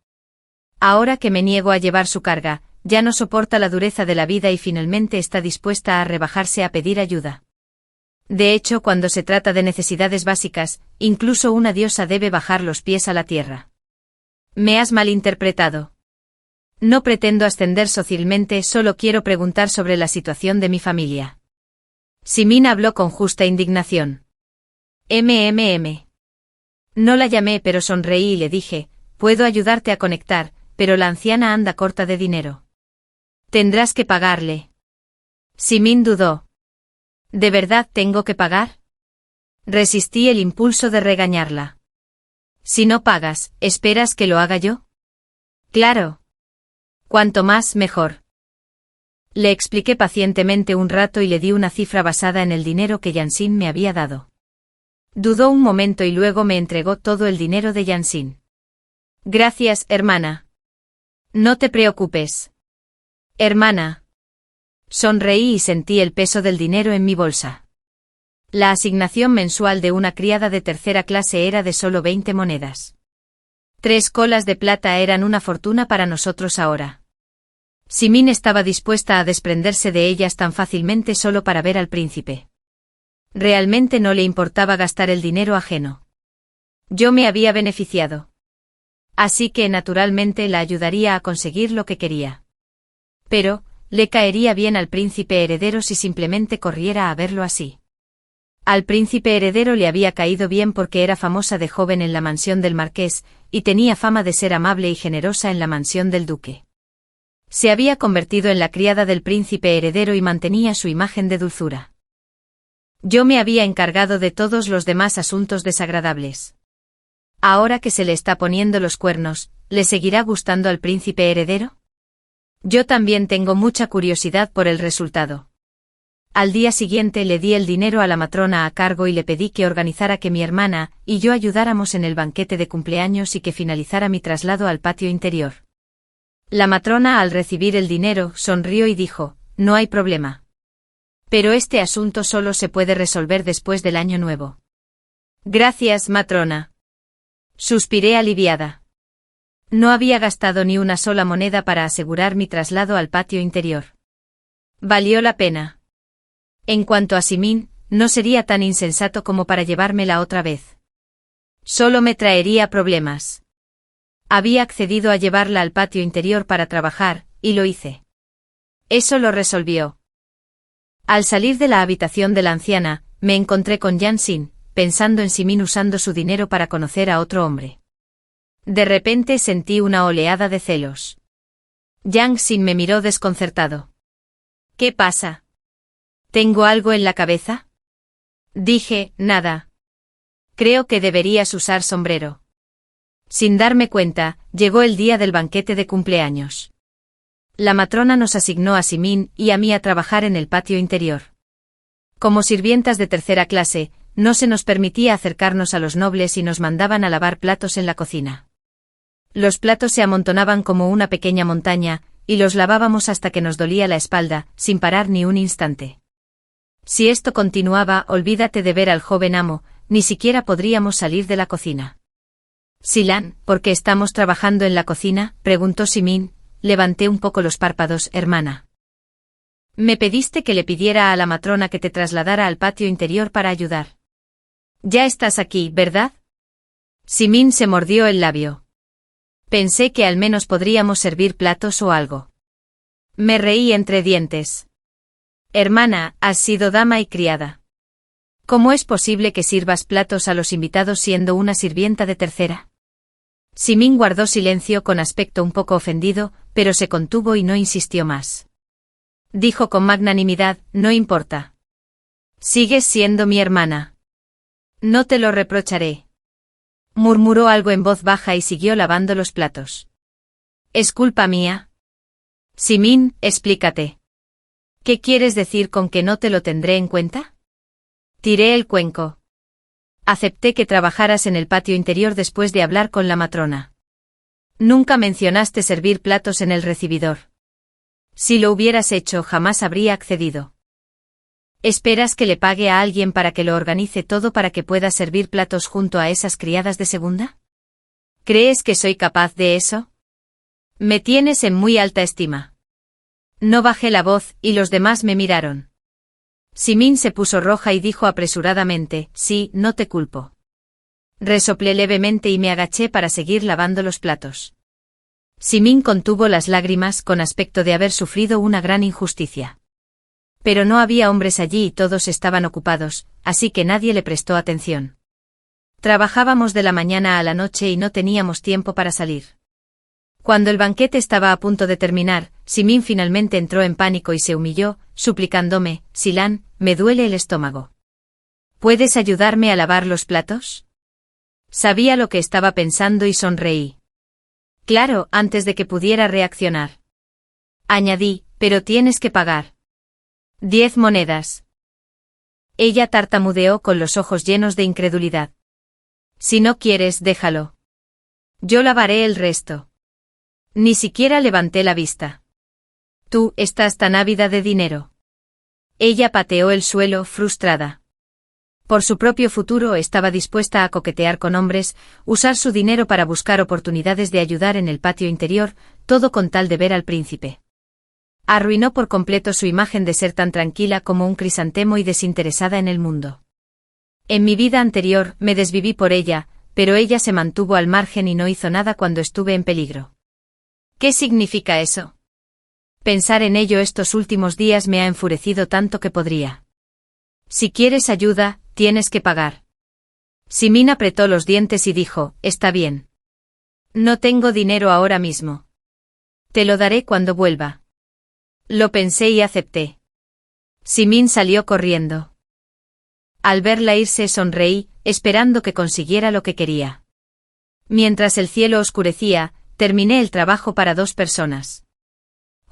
Ahora que me niego a llevar su carga, ya no soporta la dureza de la vida y finalmente está dispuesta a rebajarse a pedir ayuda. De hecho, cuando se trata de necesidades básicas, incluso una diosa debe bajar los pies a la tierra. Me has malinterpretado. No pretendo ascender socialmente, solo quiero preguntar sobre la situación de mi familia. Simin habló con justa indignación. No la llamé, pero sonreí y le dije, puedo ayudarte a conectar, pero la anciana anda corta de dinero. Tendrás que pagarle. Simin dudó. ¿De verdad tengo que pagar? Resistí el impulso de regañarla. Si no pagas, ¿esperas que lo haga yo? Claro. Cuanto más, mejor. Le expliqué pacientemente un rato y le di una cifra basada en el dinero que Yansin me había dado. Dudó un momento y luego me entregó todo el dinero de Yansin. Gracias, hermana. No te preocupes. Hermana. Sonreí y sentí el peso del dinero en mi bolsa. La asignación mensual de una criada de tercera clase era de solo 20 monedas. 3 colas de plata eran una fortuna para nosotros ahora. Simin estaba dispuesta a desprenderse de ellas tan fácilmente solo para ver al príncipe. Realmente no le importaba gastar el dinero ajeno. Yo me había beneficiado. Así que naturalmente la ayudaría a conseguir lo que quería. Pero, le caería bien al príncipe heredero si simplemente corriera a verlo así. Al príncipe heredero le había caído bien porque era famosa de joven en la mansión del marqués, y tenía fama de ser amable y generosa en la mansión del duque. Se había convertido en la criada del príncipe heredero y mantenía su imagen de dulzura. Yo me había encargado de todos los demás asuntos desagradables. Ahora que se le está poniendo los cuernos, ¿le seguirá gustando al príncipe heredero? Yo también tengo mucha curiosidad por el resultado. Al día siguiente le di el dinero a la matrona a cargo y le pedí que organizara que mi hermana y yo ayudáramos en el banquete de cumpleaños y que finalizara mi traslado al patio interior. La matrona, al recibir el dinero, sonrió y dijo: no hay problema. Pero este asunto solo se puede resolver después del año nuevo. Gracias, matrona. Suspiré aliviada. No había gastado ni una sola moneda para asegurar mi traslado al patio interior. Valió la pena. En cuanto a Simin, no sería tan insensato como para llevármela otra vez. Solo me traería problemas. Había accedido a llevarla al patio interior para trabajar, y lo hice. Eso lo resolvió. Al salir de la habitación de la anciana, me encontré con Yang Xin, pensando en Simin usando su dinero para conocer a otro hombre. De repente sentí una oleada de celos. Yang Xin me miró desconcertado. ¿Qué pasa? ¿Tengo algo en la cabeza? Dije: nada. Creo que deberías usar sombrero. Sin darme cuenta, llegó el día del banquete de cumpleaños. La matrona nos asignó a Simin y a mí a trabajar en el patio interior. Como sirvientas de tercera clase, no se nos permitía acercarnos a los nobles y nos mandaban a lavar platos en la cocina. Los platos se amontonaban como una pequeña montaña, y los lavábamos hasta que nos dolía la espalda, sin parar ni un instante. Si esto continuaba, olvídate de ver al joven amo, ni siquiera podríamos salir de la cocina. Silan, ¿por qué estamos trabajando en la cocina?, preguntó Simin. Levanté un poco los párpados: hermana. Me pediste que le pidiera a la matrona que te trasladara al patio interior para ayudar. Ya estás aquí, ¿verdad? Simin se mordió el labio. Pensé que al menos podríamos servir platos o algo. Me reí entre dientes. Hermana, has sido dama y criada. ¿Cómo es posible que sirvas platos a los invitados siendo una sirvienta de tercera? Simin guardó silencio con aspecto un poco ofendido, pero se contuvo y no insistió más. Dijo con magnanimidad: no importa. Sigues siendo mi hermana. No te lo reprocharé. Murmuró algo en voz baja y siguió lavando los platos. ¿Es culpa mía? Simin, explícate. ¿Qué quieres decir con que no te lo tendré en cuenta? Tiré el cuenco. Acepté que trabajaras en el patio interior después de hablar con la matrona. Nunca mencionaste servir platos en el recibidor. Si lo hubieras hecho, jamás habría accedido. ¿Esperas que le pague a alguien para que lo organice todo para que pueda servir platos junto a esas criadas de segunda? ¿Crees que soy capaz de eso? Me tienes en muy alta estima. No bajé la voz, y los demás me miraron. Simin se puso roja y dijo apresuradamente: sí, no te culpo. Resoplé levemente y me agaché para seguir lavando los platos. Simin contuvo las lágrimas con aspecto de haber sufrido una gran injusticia. Pero no había hombres allí y todos estaban ocupados, así que nadie le prestó atención. Trabajábamos de la mañana a la noche y no teníamos tiempo para salir. Cuando el banquete estaba a punto de terminar, Simin finalmente entró en pánico y se humilló, suplicándome: Silan, me duele el estómago. ¿Puedes ayudarme a lavar los platos? Sabía lo que estaba pensando y sonreí. Claro, antes de que pudiera reaccionar. Añadí: pero tienes que pagar. 10 monedas. Ella tartamudeó con los ojos llenos de incredulidad. Si no quieres, déjalo. Yo lavaré el resto. Ni siquiera levanté la vista. Tú estás tan ávida de dinero. Ella pateó el suelo, frustrada. Por su propio futuro estaba dispuesta a coquetear con hombres, usar su dinero para buscar oportunidades de ayudar en el patio interior, todo con tal de ver al príncipe. Arruinó por completo su imagen de ser tan tranquila como un crisantemo y desinteresada en el mundo. En mi vida anterior me desviví por ella, pero ella se mantuvo al margen y no hizo nada cuando estuve en peligro. ¿Qué significa eso? Pensar en ello estos últimos días me ha enfurecido tanto que podría. Si quieres ayuda, tienes que pagar. Simin apretó los dientes y dijo: está bien. No tengo dinero ahora mismo. Te lo daré cuando vuelva. Lo pensé y acepté. Simin salió corriendo. Al verla irse sonreí, esperando que consiguiera lo que quería. Mientras el cielo oscurecía, terminé el trabajo para 2 personas.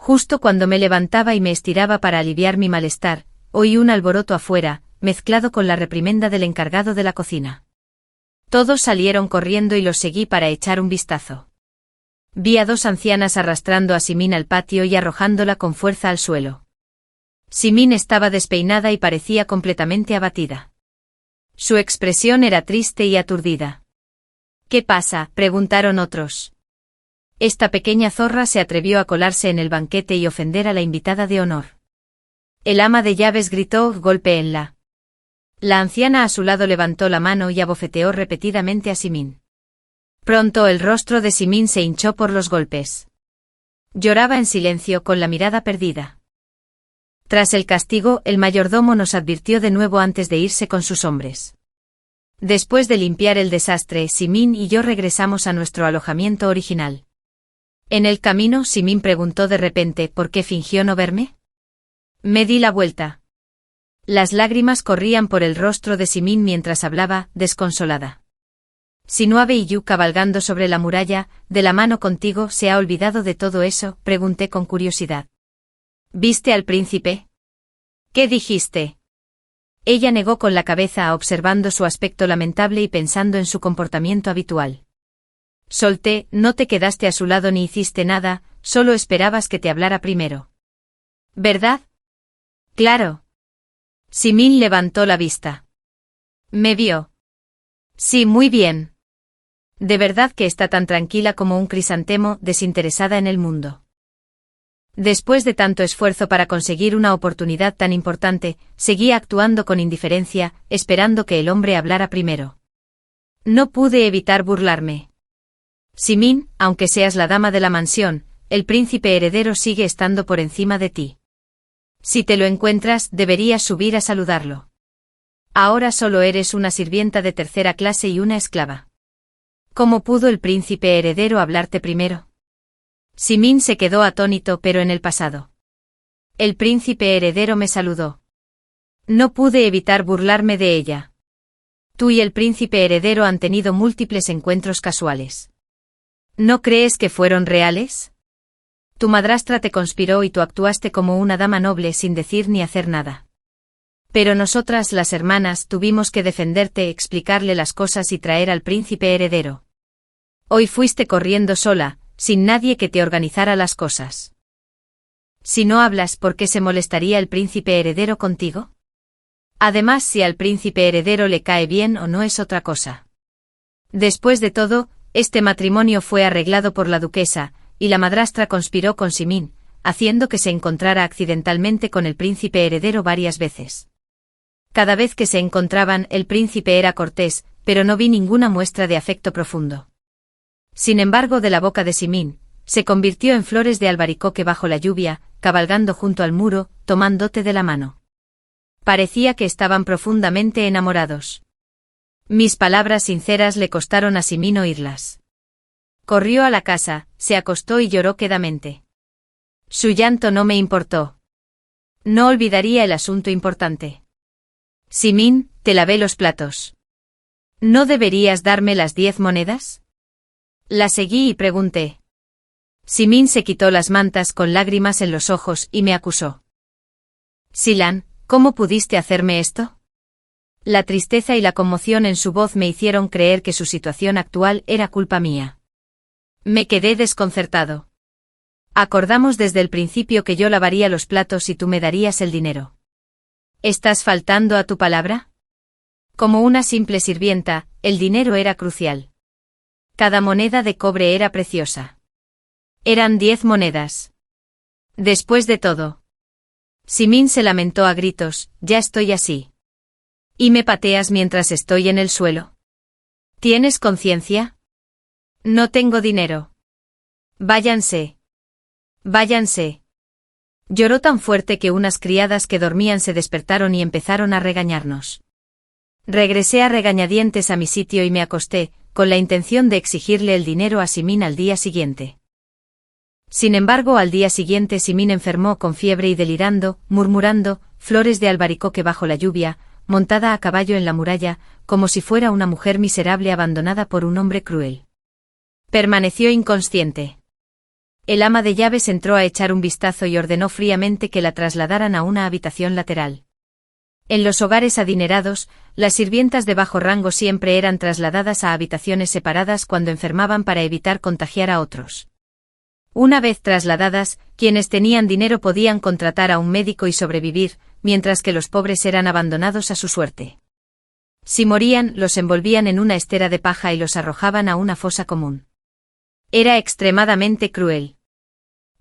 Justo cuando me levantaba y me estiraba para aliviar mi malestar, oí un alboroto afuera, mezclado con la reprimenda del encargado de la cocina. Todos salieron corriendo y los seguí para echar un vistazo. Vi a dos ancianas arrastrando a Simin al patio y arrojándola con fuerza al suelo. Simin estaba despeinada y parecía completamente abatida. Su expresión era triste y aturdida. «¿Qué pasa?», preguntaron otros. Esta pequeña zorra se atrevió a colarse en el banquete y ofender a la invitada de honor. El ama de llaves gritó: «¡Golpéenla!». La anciana a su lado levantó la mano y abofeteó repetidamente a Simin. Pronto el rostro de Simin se hinchó por los golpes. Lloraba en silencio con la mirada perdida. Tras el castigo, el mayordomo nos advirtió de nuevo antes de irse con sus hombres. Después de limpiar el desastre, Simin y yo regresamos a nuestro alojamiento original. En el camino, Simin preguntó de repente: «¿Por qué fingió no verme?». Me di la vuelta. Las lágrimas corrían por el rostro de Simin mientras hablaba, desconsolada. «Si Nuave y Yu cabalgando sobre la muralla, de la mano contigo, ¿se ha olvidado de todo eso?», pregunté con curiosidad. «¿Viste al príncipe?». «¿Qué dijiste?». Ella negó con la cabeza, observando su aspecto lamentable y pensando en su comportamiento habitual. Solté: «No te quedaste a su lado ni hiciste nada, solo esperabas que te hablara primero». «¿Verdad?». «Claro». Simin levantó la vista. «¿Me vio?». «Sí, muy bien. De verdad que está tan tranquila como un crisantemo, desinteresada en el mundo». Después de tanto esfuerzo para conseguir una oportunidad tan importante, seguía actuando con indiferencia, esperando que el hombre hablara primero. No pude evitar burlarme. «Simin, aunque seas la dama de la mansión, el príncipe heredero sigue estando por encima de ti. Si te lo encuentras, deberías subir a saludarlo. Ahora solo eres una sirvienta de tercera clase y una esclava. ¿Cómo pudo el príncipe heredero hablarte primero?». Simin se quedó atónito, pero en el pasado. «El príncipe heredero me saludó. No pude evitar burlarme de ella. Tú y el príncipe heredero han tenido múltiples encuentros casuales. ¿No crees que fueron reales? Tu madrastra te conspiró y tú actuaste como una dama noble sin decir ni hacer nada. Pero nosotras, las hermanas, tuvimos que defenderte, explicarle las cosas y traer al príncipe heredero. Hoy fuiste corriendo sola, sin nadie que te organizara las cosas. Si no hablas, ¿por qué se molestaría el príncipe heredero contigo? Además, si al príncipe heredero le cae bien o no es otra cosa. Después de todo, este matrimonio fue arreglado por la duquesa, y la madrastra conspiró con Simin, haciendo que se encontrara accidentalmente con el príncipe heredero varias veces. Cada vez que se encontraban, el príncipe era cortés, pero no vi ninguna muestra de afecto profundo. Sin embargo, de la boca de Simin, se convirtió en flores de albaricoque bajo la lluvia, cabalgando junto al muro, tomándote de la mano. Parecía que estaban profundamente enamorados. Mis palabras sinceras le costaron a Simin oírlas. Corrió a la casa, se acostó y lloró quedamente. Su llanto no me importó. No olvidaría el asunto importante. «Simin, te lavé los platos. ¿No deberías darme las 10 monedas?». La seguí y pregunté. Simin se quitó las mantas con lágrimas en los ojos y me acusó. «Silan, ¿cómo pudiste hacerme esto?». La tristeza y la conmoción en su voz me hicieron creer que su situación actual era culpa mía. Me quedé desconcertado. «Acordamos desde el principio que yo lavaría los platos y tú me darías el dinero. ¿Estás faltando a tu palabra?». Como una simple sirvienta, el dinero era crucial. Cada moneda de cobre era preciosa. Eran 10 monedas. Después de todo. Simin se lamentó a gritos: «Ya estoy así. ¿Y me pateas mientras estoy en el suelo? ¿Tienes conciencia?». «No tengo dinero». «Váyanse. Váyanse». Lloró tan fuerte que unas criadas que dormían se despertaron y empezaron a regañarnos. Regresé a regañadientes a mi sitio y me acosté, con la intención de exigirle el dinero a Simin al día siguiente. Sin embargo, al día siguiente Simin enfermó con fiebre y delirando, murmurando, flores de albaricoque bajo la lluvia, montada a caballo en la muralla, como si fuera una mujer miserable abandonada por un hombre cruel. Permaneció inconsciente. El ama de llaves entró a echar un vistazo y ordenó fríamente que la trasladaran a una habitación lateral. En los hogares adinerados, las sirvientas de bajo rango siempre eran trasladadas a habitaciones separadas cuando enfermaban para evitar contagiar a otros. Una vez trasladadas, quienes tenían dinero podían contratar a un médico y sobrevivir, mientras que los pobres eran abandonados a su suerte. Si morían, los envolvían en una estera de paja y los arrojaban a una fosa común. Era extremadamente cruel.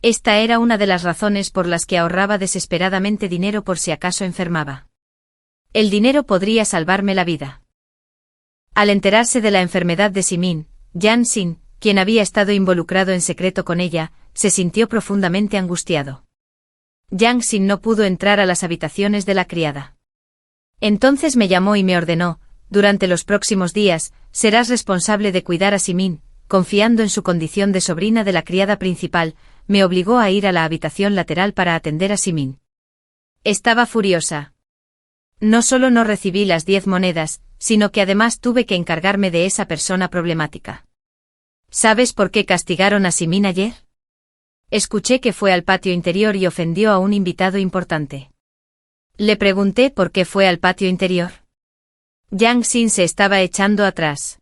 Esta era una de las razones por las que ahorraba desesperadamente dinero por si acaso enfermaba. El dinero podría salvarme la vida. Al enterarse de la enfermedad de Simin, Jiang Xin, quien había estado involucrado en secreto con ella, se sintió profundamente angustiado. Jiang Xin no pudo entrar a las habitaciones de la criada. Entonces me llamó y me ordenó: durante los próximos días, serás responsable de cuidar a Simin. Confiando en su condición de sobrina de la criada principal, me obligó a ir a la habitación lateral para atender a Simin. Estaba furiosa. No solo no recibí las 10 monedas, sino que además tuve que encargarme de esa persona problemática. ¿Sabes por qué castigaron a Simin ayer? Escuché que fue al patio interior y ofendió a un invitado importante. Le pregunté por qué fue al patio interior. Jiang Xin se estaba echando atrás.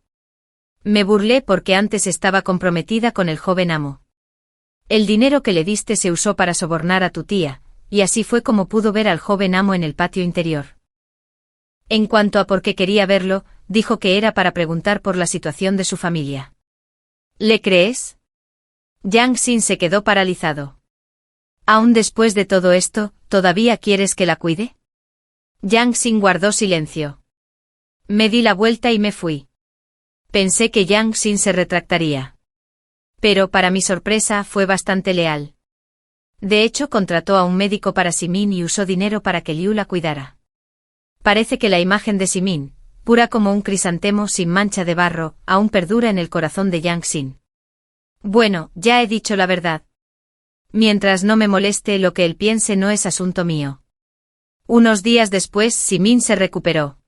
Me burlé porque antes estaba comprometida con el joven amo. El dinero que le diste se usó para sobornar a tu tía, y así fue como pudo ver al joven amo en el patio interior. En cuanto a por qué quería verlo, dijo que era para preguntar por la situación de su familia. ¿Le crees? Jiang Xin se quedó paralizado. ¿Aún después de todo esto, todavía quieres que la cuide? Jiang Xin guardó silencio. Me di la vuelta y me fui. Pensé que Jiang Xin se retractaría. Pero para mi sorpresa fue bastante leal. De hecho contrató a un médico para Simin y usó dinero para que Liu la cuidara. Parece que la imagen de Simin, pura como un crisantemo sin mancha de barro, aún perdura en el corazón de Jiang Xin. Bueno, ya he dicho la verdad. Mientras no me moleste lo que él piense no es asunto mío. Unos días después Simin se recuperó.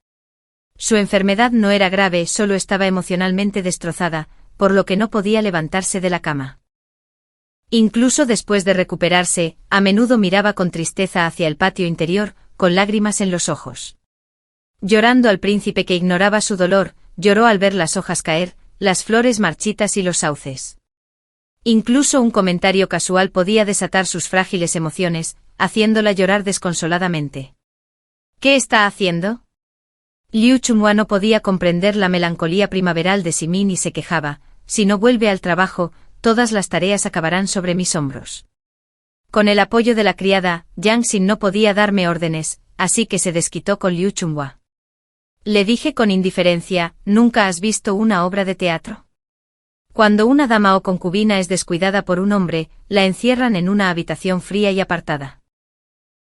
Su enfermedad no era grave, solo estaba emocionalmente destrozada, por lo que no podía levantarse de la cama. Incluso después de recuperarse, a menudo miraba con tristeza hacia el patio interior, con lágrimas en los ojos. Llorando al príncipe que ignoraba su dolor, lloró al ver las hojas caer, las flores marchitas y los sauces. Incluso un comentario casual podía desatar sus frágiles emociones, haciéndola llorar desconsoladamente. ¿Qué está haciendo? Liu Chunhua no podía comprender la melancolía primaveral de Simin y se quejaba: si no vuelve al trabajo, todas las tareas acabarán sobre mis hombros. Con el apoyo de la criada, Jiang Xin no podía darme órdenes, así que se desquitó con Liu Chunhua. Le dije con indiferencia: ¿nunca has visto una obra de teatro? Cuando una dama o concubina es descuidada por un hombre, la encierran en una habitación fría y apartada.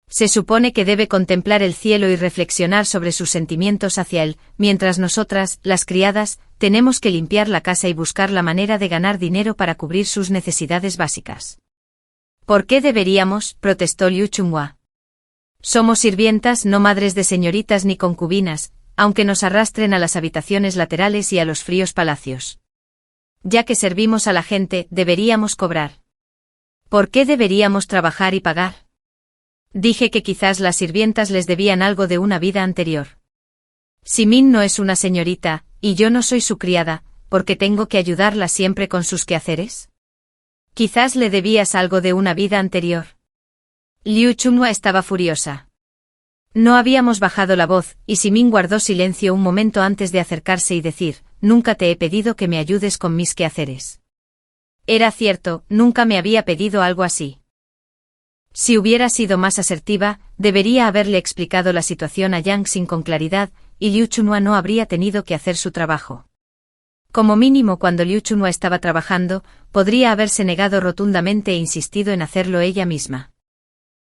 Se supone que debe contemplar el cielo y reflexionar sobre sus sentimientos hacia él, mientras nosotras, las criadas, tenemos que limpiar la casa y buscar la manera de ganar dinero para cubrir sus necesidades básicas. ¿Por qué deberíamos?, protestó Liu Chunhua. Somos sirvientas, no madres de señoritas ni concubinas, aunque nos arrastren a las habitaciones laterales y a los fríos palacios. Ya que servimos a la gente, deberíamos cobrar. ¿Por qué deberíamos trabajar y pagar? Dije que quizás las sirvientas les debían algo de una vida anterior. Simin no es una señorita, y yo no soy su criada, ¿porque tengo que ayudarla siempre con sus quehaceres? Quizás le debías algo de una vida anterior. Liu Chunhua estaba furiosa. No habíamos bajado la voz, y Simin guardó silencio un momento antes de acercarse y decir: nunca te he pedido que me ayudes con mis quehaceres. Era cierto, nunca me había pedido algo así. Si hubiera sido más asertiva, debería haberle explicado la situación a Jiang Xin con claridad, y Liu Chunhua no habría tenido que hacer su trabajo. Como mínimo cuando Liu Chunhua estaba trabajando, podría haberse negado rotundamente e insistido en hacerlo ella misma.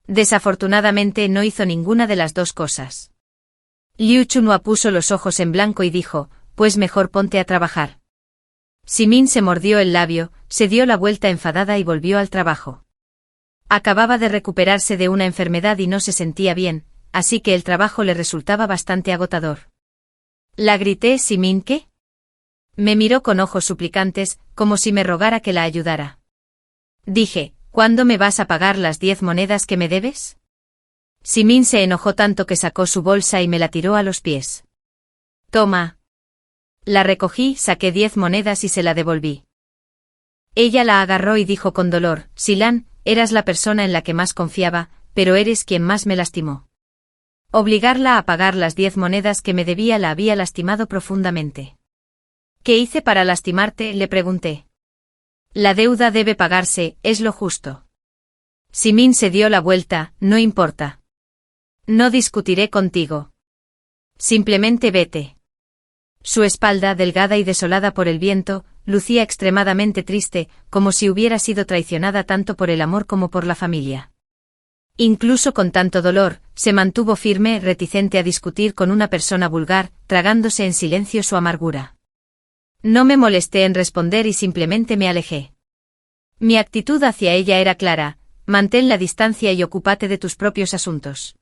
Desafortunadamente no hizo ninguna de las dos cosas. Liu Chunhua puso los ojos en blanco y dijo: pues mejor ponte a trabajar. Simin se mordió el labio, se dio la vuelta enfadada y volvió al trabajo. Acababa de recuperarse de una enfermedad y no se sentía bien, así que el trabajo le resultaba bastante agotador. La grité: ¿Simin qué? Me miró con ojos suplicantes, como si me rogara que la ayudara. Dije, ¿cuándo me vas a pagar las 10 monedas que me debes? Simin se enojó tanto que sacó su bolsa y me la tiró a los pies. Toma. La recogí, saqué 10 monedas y se la devolví. Ella la agarró y dijo con dolor, Silan, eras la persona en la que más confiaba, pero eres quien más me lastimó. Obligarla a pagar las 10 monedas que me debía la había lastimado profundamente. ¿Qué hice para lastimarte?, le pregunté. La deuda debe pagarse, es lo justo. Simin se dio la vuelta, no importa. No discutiré contigo. Simplemente vete. Su espalda, delgada y desolada por el viento, lucía extremadamente triste, como si hubiera sido traicionada tanto por el amor como por la familia. Incluso con tanto dolor, se mantuvo firme, reticente a discutir con una persona vulgar, tragándose en silencio su amargura. No me molesté en responder y simplemente me alejé. Mi actitud hacia ella era clara: mantén la distancia y ocúpate de tus propios asuntos.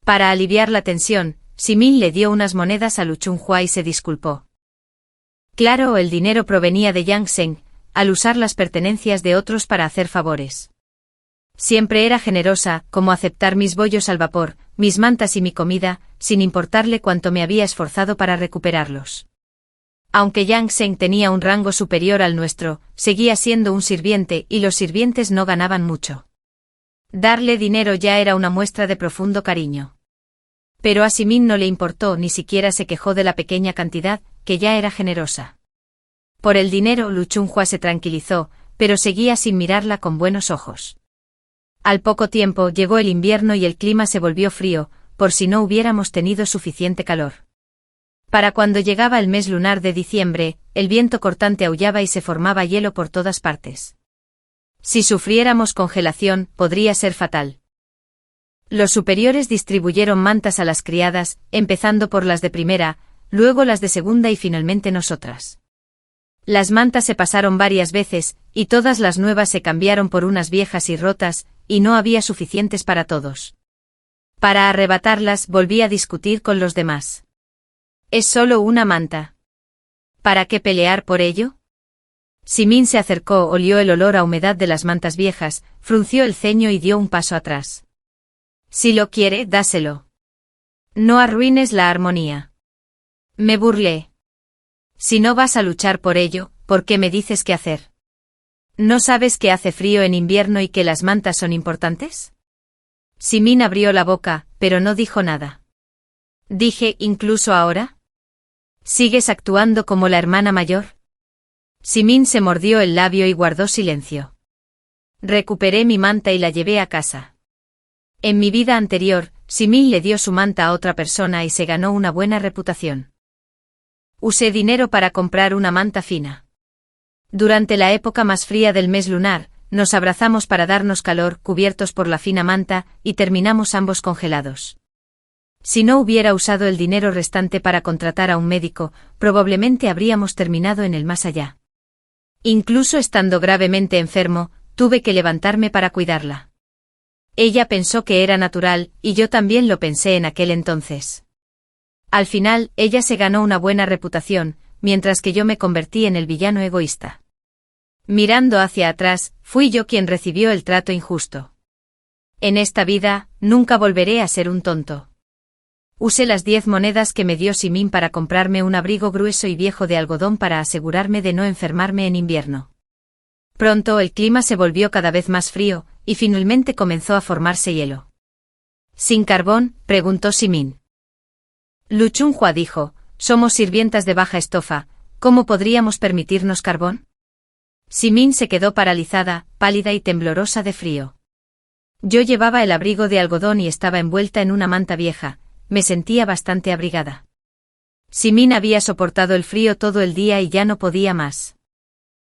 Para aliviar la tensión, Simin le dio unas monedas a Lu Chunhua y se disculpó. Claro, el dinero provenía de Yang Sheng, al usar las pertenencias de otros para hacer favores. Siempre era generosa, como aceptar mis bollos al vapor, mis mantas y mi comida, sin importarle cuánto me había esforzado para recuperarlos. Aunque Yang Sheng tenía un rango superior al nuestro, seguía siendo un sirviente y los sirvientes no ganaban mucho. Darle dinero ya era una muestra de profundo cariño. Pero a Simin no le importó, ni siquiera se quejó de la pequeña cantidad, que ya era generosa. Por el dinero Lu Chunhua se tranquilizó, pero seguía sin mirarla con buenos ojos. Al poco tiempo llegó el invierno y el clima se volvió frío, por si no hubiéramos tenido suficiente calor. Para cuando llegaba el mes lunar de diciembre, el viento cortante aullaba y se formaba hielo por todas partes. Si sufriéramos congelación, podría ser fatal. Los superiores distribuyeron mantas a las criadas, empezando por las de primera, luego las de segunda y finalmente nosotras. Las mantas se pasaron varias veces, y todas las nuevas se cambiaron por unas viejas y rotas, y no había suficientes para todos. Para arrebatarlas volví a discutir con los demás. Es solo una manta. ¿Para qué pelear por ello? Simin se acercó, olió el olor a humedad de las mantas viejas, frunció el ceño y dio un paso atrás. Si lo quiere, dáselo. No arruines la armonía. Me burlé. Si no vas a luchar por ello, ¿por qué me dices qué hacer? ¿No sabes que hace frío en invierno y que las mantas son importantes? Simin abrió la boca, pero no dijo nada. Dije, ¿incluso ahora? ¿Sigues actuando como la hermana mayor? Simin se mordió el labio y guardó silencio. Recuperé mi manta y la llevé a casa. En mi vida anterior, Simin le dio su manta a otra persona y se ganó una buena reputación. Usé dinero para comprar una manta fina. Durante la época más fría del mes lunar, nos abrazamos para darnos calor, cubiertos por la fina manta, y terminamos ambos congelados. Si no hubiera usado el dinero restante para contratar a un médico, probablemente habríamos terminado en el más allá. Incluso estando gravemente enfermo, tuve que levantarme para cuidarla. Ella pensó que era natural, y yo también lo pensé en aquel entonces. Al final, ella se ganó una buena reputación, mientras que yo me convertí en el villano egoísta. Mirando hacia atrás, fui yo quien recibió el trato injusto. En esta vida, nunca volveré a ser un tonto. Usé las 10 monedas que me dio Simin para comprarme un abrigo grueso y viejo de algodón para asegurarme de no enfermarme en invierno. Pronto el clima se volvió cada vez más frío, y finalmente comenzó a formarse hielo. ¿Sin carbón?, preguntó Simin. Lu Chunhua dijo, somos sirvientas de baja estofa, ¿cómo podríamos permitirnos carbón? Simin se quedó paralizada, pálida y temblorosa de frío. Yo llevaba el abrigo de algodón y estaba envuelta en una manta vieja, me sentía bastante abrigada. Simin había soportado el frío todo el día y ya no podía más.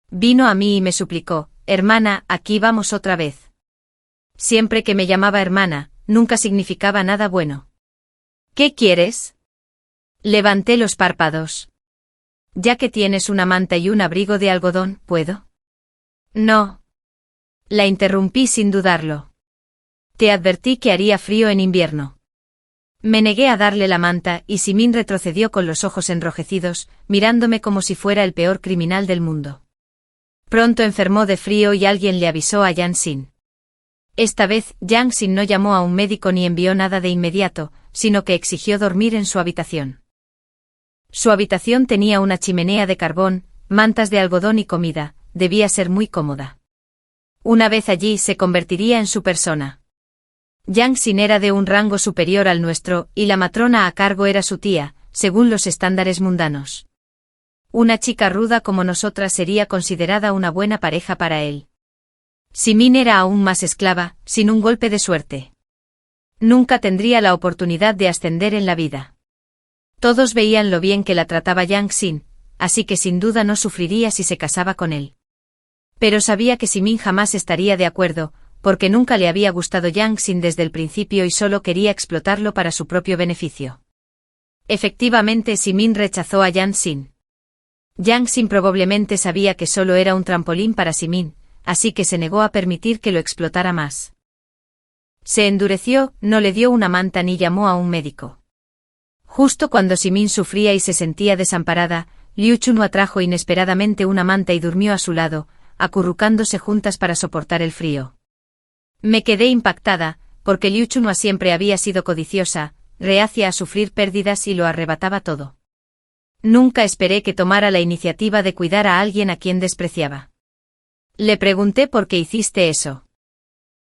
Vino a mí y me suplicó, hermana, aquí vamos otra vez. Siempre que me llamaba hermana, nunca significaba nada bueno. ¿Qué quieres? Levanté los párpados. Ya que tienes una manta y un abrigo de algodón, ¿puedo? No. La interrumpí sin dudarlo. Te advertí que haría frío en invierno. Me negué a darle la manta y Simin retrocedió con los ojos enrojecidos, mirándome como si fuera el peor criminal del mundo. Pronto enfermó de frío y alguien le avisó a Yang Xin. Esta vez, Yang Xin no llamó a un médico ni envió nada de inmediato, sino que exigió dormir en su habitación. Su habitación tenía una chimenea de carbón, mantas de algodón y comida, debía ser muy cómoda. Una vez allí se convertiría en su persona. Yang Xin era de un rango superior al nuestro, y la matrona a cargo era su tía, según los estándares mundanos. Una chica ruda como nosotras sería considerada una buena pareja para él. Simin era aún más esclava, sin un golpe de suerte. Nunca tendría la oportunidad de ascender en la vida. Todos veían lo bien que la trataba Yang Xin, así que sin duda no sufriría si se casaba con él. Pero sabía que Simin jamás estaría de acuerdo, porque nunca le había gustado Yang Xin desde el principio y solo quería explotarlo para su propio beneficio. Efectivamente, Simin rechazó a Yang Xin. Yang Xin probablemente sabía que solo era un trampolín para Simin, así que se negó a permitir que lo explotara más. Se endureció, no le dio una manta ni llamó a un médico. Justo cuando Simin sufría y se sentía desamparada, Liu Chunhua trajo inesperadamente una manta y durmió a su lado, acurrucándose juntas para soportar el frío. Me quedé impactada, porque Liu Chunhua siempre había sido codiciosa, reacia a sufrir pérdidas y lo arrebataba todo. Nunca esperé que tomara la iniciativa de cuidar a alguien a quien despreciaba. Le pregunté por qué hiciste eso.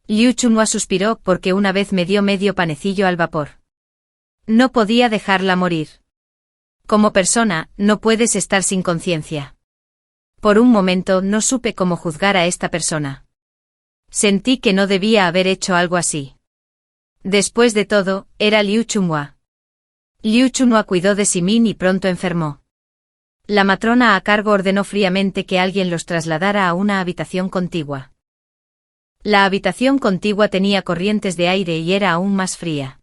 Liu Chunhua suspiró porque una vez me dio medio panecillo al vapor. No podía dejarla morir. Como persona, no puedes estar sin conciencia. Por un momento no supe cómo juzgar a esta persona. Sentí que no debía haber hecho algo así. Después de todo, era Liu Chunhua. Liu Chunhua cuidó de Simin y pronto enfermó. La matrona a cargo ordenó fríamente que alguien los trasladara a una habitación contigua. La habitación contigua tenía corrientes de aire y era aún más fría.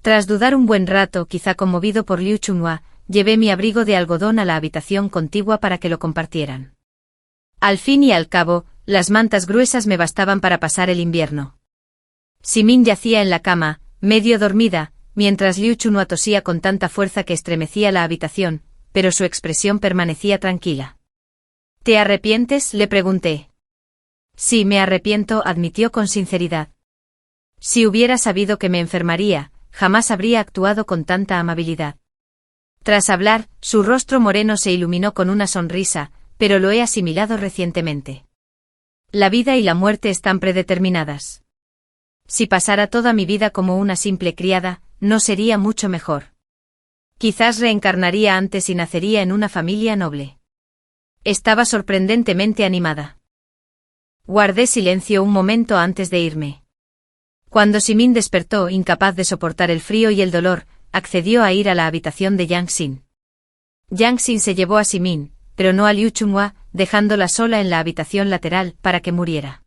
Tras dudar un buen rato, quizá conmovido por Liu Chunhua, llevé mi abrigo de algodón a la habitación contigua para que lo compartieran. Al fin y al cabo, las mantas gruesas me bastaban para pasar el invierno. Simin yacía en la cama, medio dormida, mientras Liu Chunhua tosía con tanta fuerza que estremecía la habitación, pero su expresión permanecía tranquila. ¿Te arrepientes?, le pregunté. Sí, me arrepiento, admitió con sinceridad. Si hubiera sabido que me enfermaría, jamás habría actuado con tanta amabilidad. Tras hablar, su rostro moreno se iluminó con una sonrisa, pero lo he asimilado recientemente. La vida y la muerte están predeterminadas. Si pasara toda mi vida como una simple criada, no sería mucho mejor. Quizás reencarnaría antes y nacería en una familia noble. Estaba sorprendentemente animada. Guardé silencio un momento antes de irme. Cuando Simin despertó, incapaz de soportar el frío y el dolor, accedió a ir a la habitación de Yang Xin. Yang Xin se llevó a Simin, pero no a Liu Chunhua, dejándola sola en la habitación lateral para que muriera.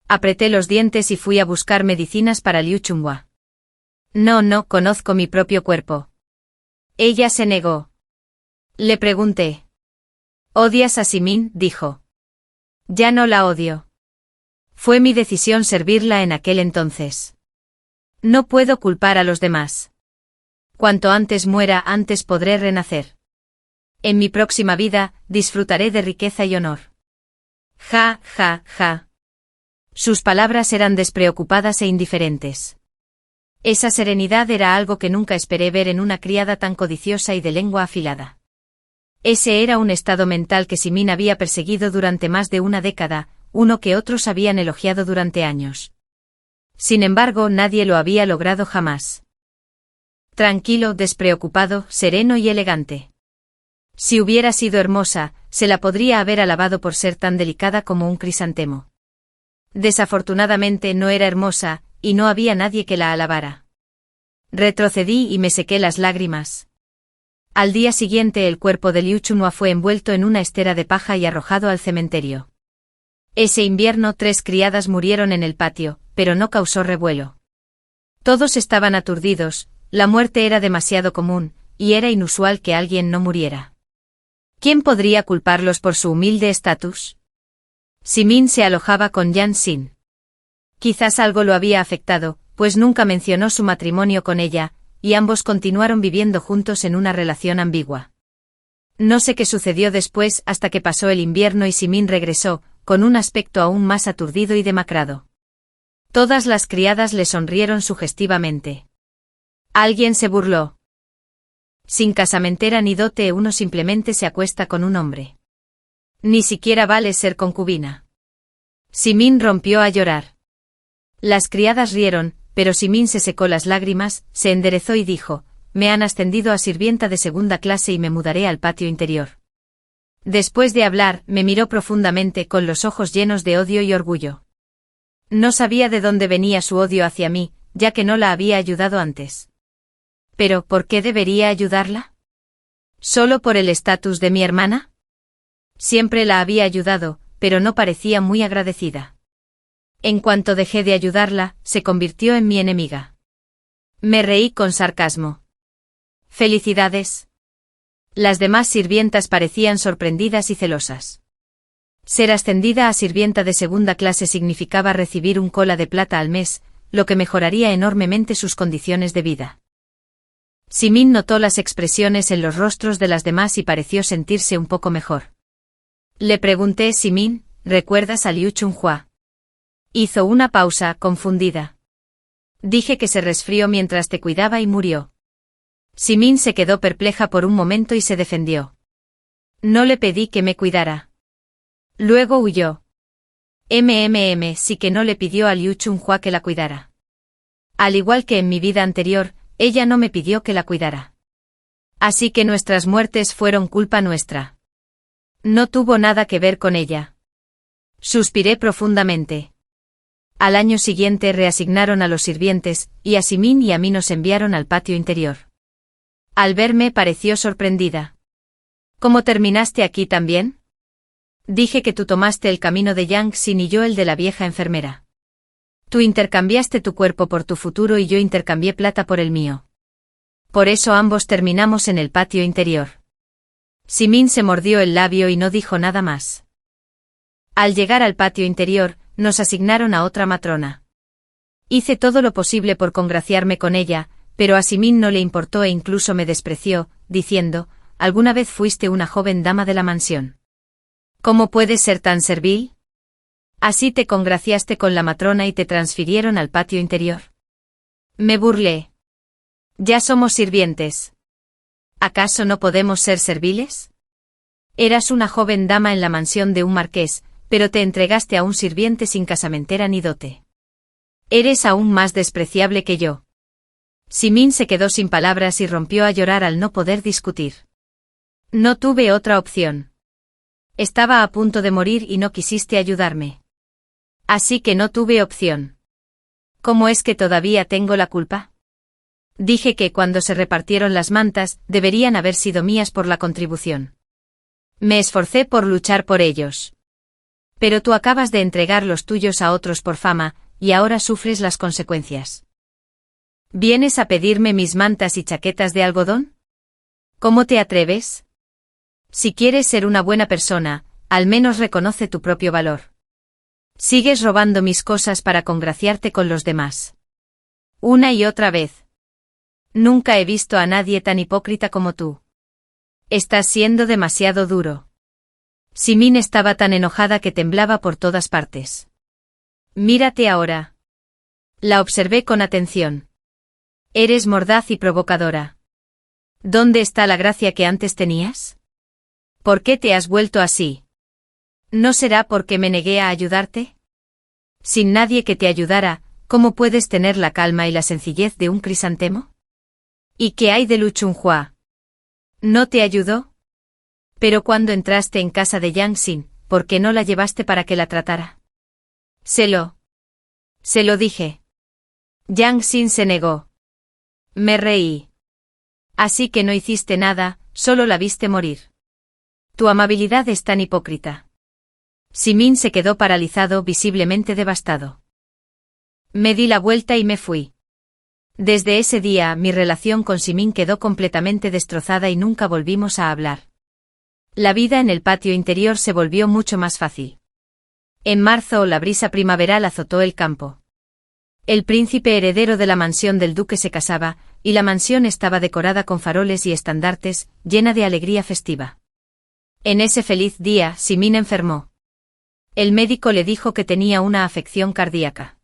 Apreté los dientes y fui a buscar medicinas para Liu Chunhua. No conozco mi propio cuerpo. Ella se negó. Le pregunté. ¿Odias a Simin?, dijo. Ya no la odio. Fue mi decisión servirla en aquel entonces. No puedo culpar a los demás. Cuanto antes muera, antes podré renacer. En mi próxima vida, disfrutaré de riqueza y honor. Ja. Sus palabras eran despreocupadas e indiferentes. Esa serenidad era algo que nunca esperé ver en una criada tan codiciosa y de lengua afilada. Ese era un estado mental que Simin había perseguido durante más de una década, uno que otros habían elogiado durante años. Sin embargo, nadie lo había logrado jamás. Tranquilo, despreocupado, sereno y elegante. Si hubiera sido hermosa, se la podría haber alabado por ser tan delicada como un crisantemo. Desafortunadamente no era hermosa, y no había nadie que la alabara. Retrocedí y me sequé las lágrimas. Al día siguiente el cuerpo de Liu Chunhua fue envuelto en una estera de paja y arrojado al cementerio. Ese invierno 3 criadas murieron en el patio, pero no causó revuelo. Todos estaban aturdidos, la muerte era demasiado común, y era inusual que alguien no muriera. ¿Quién podría culparlos por su humilde estatus? Simin se alojaba con Yang Xin. Quizás algo lo había afectado, pues nunca mencionó su matrimonio con ella, y ambos continuaron viviendo juntos en una relación ambigua. No sé qué sucedió después hasta que pasó el invierno y Simin regresó, con un aspecto aún más aturdido y demacrado. Todas las criadas le sonrieron sugestivamente. Alguien se burló. Sin casamentera ni dote uno simplemente se acuesta con un hombre. Ni siquiera vale ser concubina. Simin rompió a llorar. Las criadas rieron, pero Simin se secó las lágrimas, se enderezó y dijo: me han ascendido a sirvienta de segunda clase y me mudaré al patio interior. Después de hablar, me miró profundamente con los ojos llenos de odio y orgullo. No sabía de dónde venía su odio hacia mí, ya que no la había ayudado antes. Pero, ¿por qué debería ayudarla? ¿Solo por el estatus de mi hermana? Siempre la había ayudado, pero no parecía muy agradecida. En cuanto dejé de ayudarla, se convirtió en mi enemiga. Me reí con sarcasmo. ¡Felicidades! Las demás sirvientas parecían sorprendidas y celosas. Ser ascendida a sirvienta de segunda clase significaba recibir un cola de plata al mes, lo que mejoraría enormemente sus condiciones de vida. Simin notó las expresiones en los rostros de las demás y pareció sentirse un poco mejor. Le pregunté: Simin, ¿recuerdas a Liu Chunhua? Hizo una pausa, confundida. Dije que se resfrió mientras te cuidaba y murió. Simin se quedó perpleja por un momento y se defendió. No le pedí que me cuidara. Luego huyó. Sí que no le pidió a Liu Chunhua que la cuidara. Al igual que en mi vida anterior, ella no me pidió que la cuidara. Así que nuestras muertes fueron culpa nuestra. No tuvo nada que ver con ella. Suspiré profundamente. Al año siguiente reasignaron a los sirvientes, y a Simin y a mí nos enviaron al patio interior. Al verme pareció sorprendida. ¿Cómo terminaste aquí también? Dije que tú tomaste el camino de Yang Xin y yo el de la vieja enfermera. Tú intercambiaste tu cuerpo por tu futuro y yo intercambié plata por el mío. Por eso ambos terminamos en el patio interior. Simin se mordió el labio y no dijo nada más. Al llegar al patio interior, nos asignaron a otra matrona. Hice todo lo posible por congraciarme con ella, pero a Simin no le importó e incluso me despreció, diciendo: ¿alguna vez fuiste una joven dama de la mansión? ¿Cómo puedes ser tan servil? ¿Así te congraciaste con la matrona y te transfirieron al patio interior? Me burlé. Ya somos sirvientes. ¿Acaso no podemos ser serviles? Eras una joven dama en la mansión de un marqués, pero te entregaste a un sirviente sin casamentera ni dote. Eres aún más despreciable que yo. Simin se quedó sin palabras y rompió a llorar al no poder discutir. No tuve otra opción. Estaba a punto de morir y no quisiste ayudarme. Así que no tuve opción. ¿Cómo es que todavía tengo la culpa? Dije que cuando se repartieron las mantas, deberían haber sido mías por la contribución. Me esforcé por luchar por ellos. Pero tú acabas de entregar los tuyos a otros por fama, y ahora sufres las consecuencias. ¿Vienes a pedirme mis mantas y chaquetas de algodón? ¿Cómo te atreves? Si quieres ser una buena persona, al menos reconoce tu propio valor. Sigues robando mis cosas para congraciarte con los demás. Una y otra vez. Nunca he visto a nadie tan hipócrita como tú. Estás siendo demasiado duro. Simin estaba tan enojada que temblaba por todas partes. Mírate ahora. La observé con atención. Eres mordaz y provocadora. ¿Dónde está la gracia que antes tenías? ¿Por qué te has vuelto así? ¿No será porque me negué a ayudarte? Sin nadie que te ayudara, ¿cómo puedes tener la calma y la sencillez de un crisantemo? ¿Y qué hay de Liu Chunhua? ¿No te ayudó? Pero cuando entraste en casa de Yang Xin, ¿por qué no la llevaste para que la tratara? Se lo dije. Yang Xin se negó. Me reí. Así que no hiciste nada, solo la viste morir. Tu amabilidad es tan hipócrita. Simin se quedó paralizado, visiblemente devastado. Me di la vuelta y me fui. Desde ese día, mi relación con Simin quedó completamente destrozada y nunca volvimos a hablar. La vida en el patio interior se volvió mucho más fácil. En marzo, la brisa primaveral azotó el campo. El príncipe heredero de la mansión del duque se casaba, y la mansión estaba decorada con faroles y estandartes, llena de alegría festiva. En ese feliz día, Simin enfermó. El médico le dijo que tenía una afección cardíaca.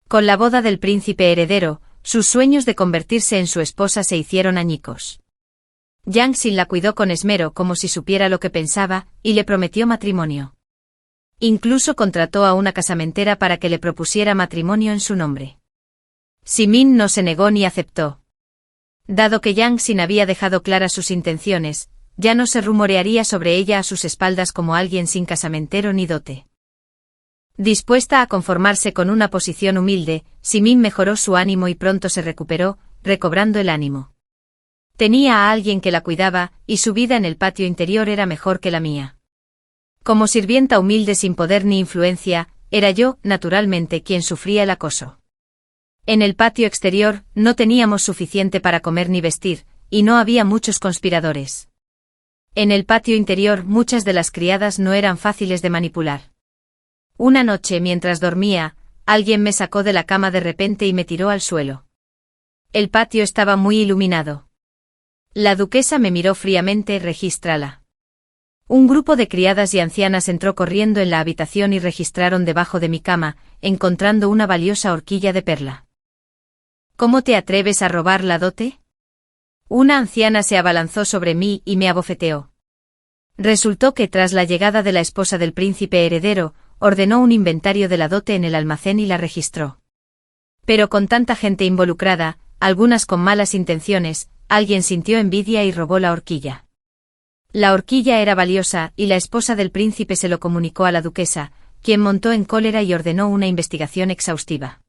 Con la boda del príncipe heredero, sus sueños de convertirse en su esposa se hicieron añicos. Yang Xin la cuidó con esmero como si supiera lo que pensaba, y le prometió matrimonio. Incluso contrató a una casamentera para que le propusiera matrimonio en su nombre. Simin no se negó ni aceptó. Dado que Yang Xin había dejado claras sus intenciones, ya no se rumorearía sobre ella a sus espaldas como alguien sin casamentero ni dote. Dispuesta a conformarse con una posición humilde, Simin mejoró su ánimo y pronto se recuperó, recobrando el ánimo. Tenía a alguien que la cuidaba, y su vida en el patio interior era mejor que la mía. Como sirvienta humilde sin poder ni influencia, era yo, naturalmente, quien sufría el acoso. En el patio exterior, no teníamos suficiente para comer ni vestir, y no había muchos conspiradores. En el patio interior, muchas de las criadas no eran fáciles de manipular. Una noche, mientras dormía, alguien me sacó de la cama de repente y me tiró al suelo. El patio estaba muy iluminado. La duquesa me miró fríamente. «Regístrala». Un grupo de criadas y ancianas entró corriendo en la habitación y registraron debajo de mi cama, encontrando una valiosa horquilla de perla. «¿Cómo te atreves a robar la dote?». Una anciana se abalanzó sobre mí y me abofeteó. Resultó que tras la llegada de la esposa del príncipe heredero, ordenó un inventario de la dote en el almacén y la registró. Pero con tanta gente involucrada, algunas con malas intenciones, alguien sintió envidia y robó la horquilla. La horquilla era valiosa, y la esposa del príncipe se lo comunicó a la duquesa, quien montó en cólera y ordenó una investigación exhaustiva.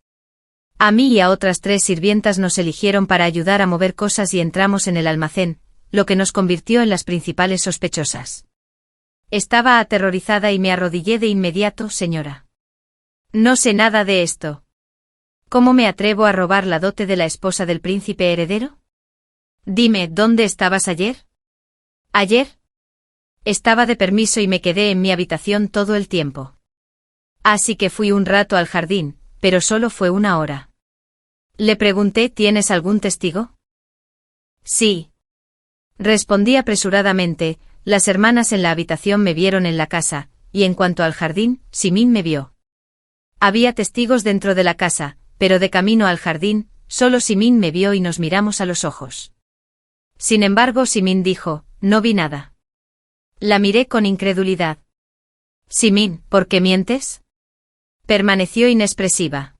A mí y a otras 3 sirvientas nos eligieron para ayudar a mover cosas y entramos en el almacén, lo que nos convirtió en las principales sospechosas. Estaba aterrorizada y me arrodillé de inmediato. «Señora. No sé nada de esto. ¿Cómo me atrevo a robar la dote de la esposa del príncipe heredero? Dime, ¿dónde estabas ayer?» «¿Ayer? Estaba de permiso y me quedé en mi habitación todo el tiempo. Así que fui un rato al jardín, pero solo fue 1 hora». Le pregunté, «¿Tienes algún testigo?». «Sí». Respondí apresuradamente. Las hermanas en la habitación me vieron en la casa, y en cuanto al jardín, Simin me vio. Había testigos dentro de la casa, pero de camino al jardín, solo Simin me vio y nos miramos a los ojos. Sin embargo, Simin dijo, «No vi nada». La miré con incredulidad. «Simin, ¿por qué mientes?». Permaneció inexpresiva.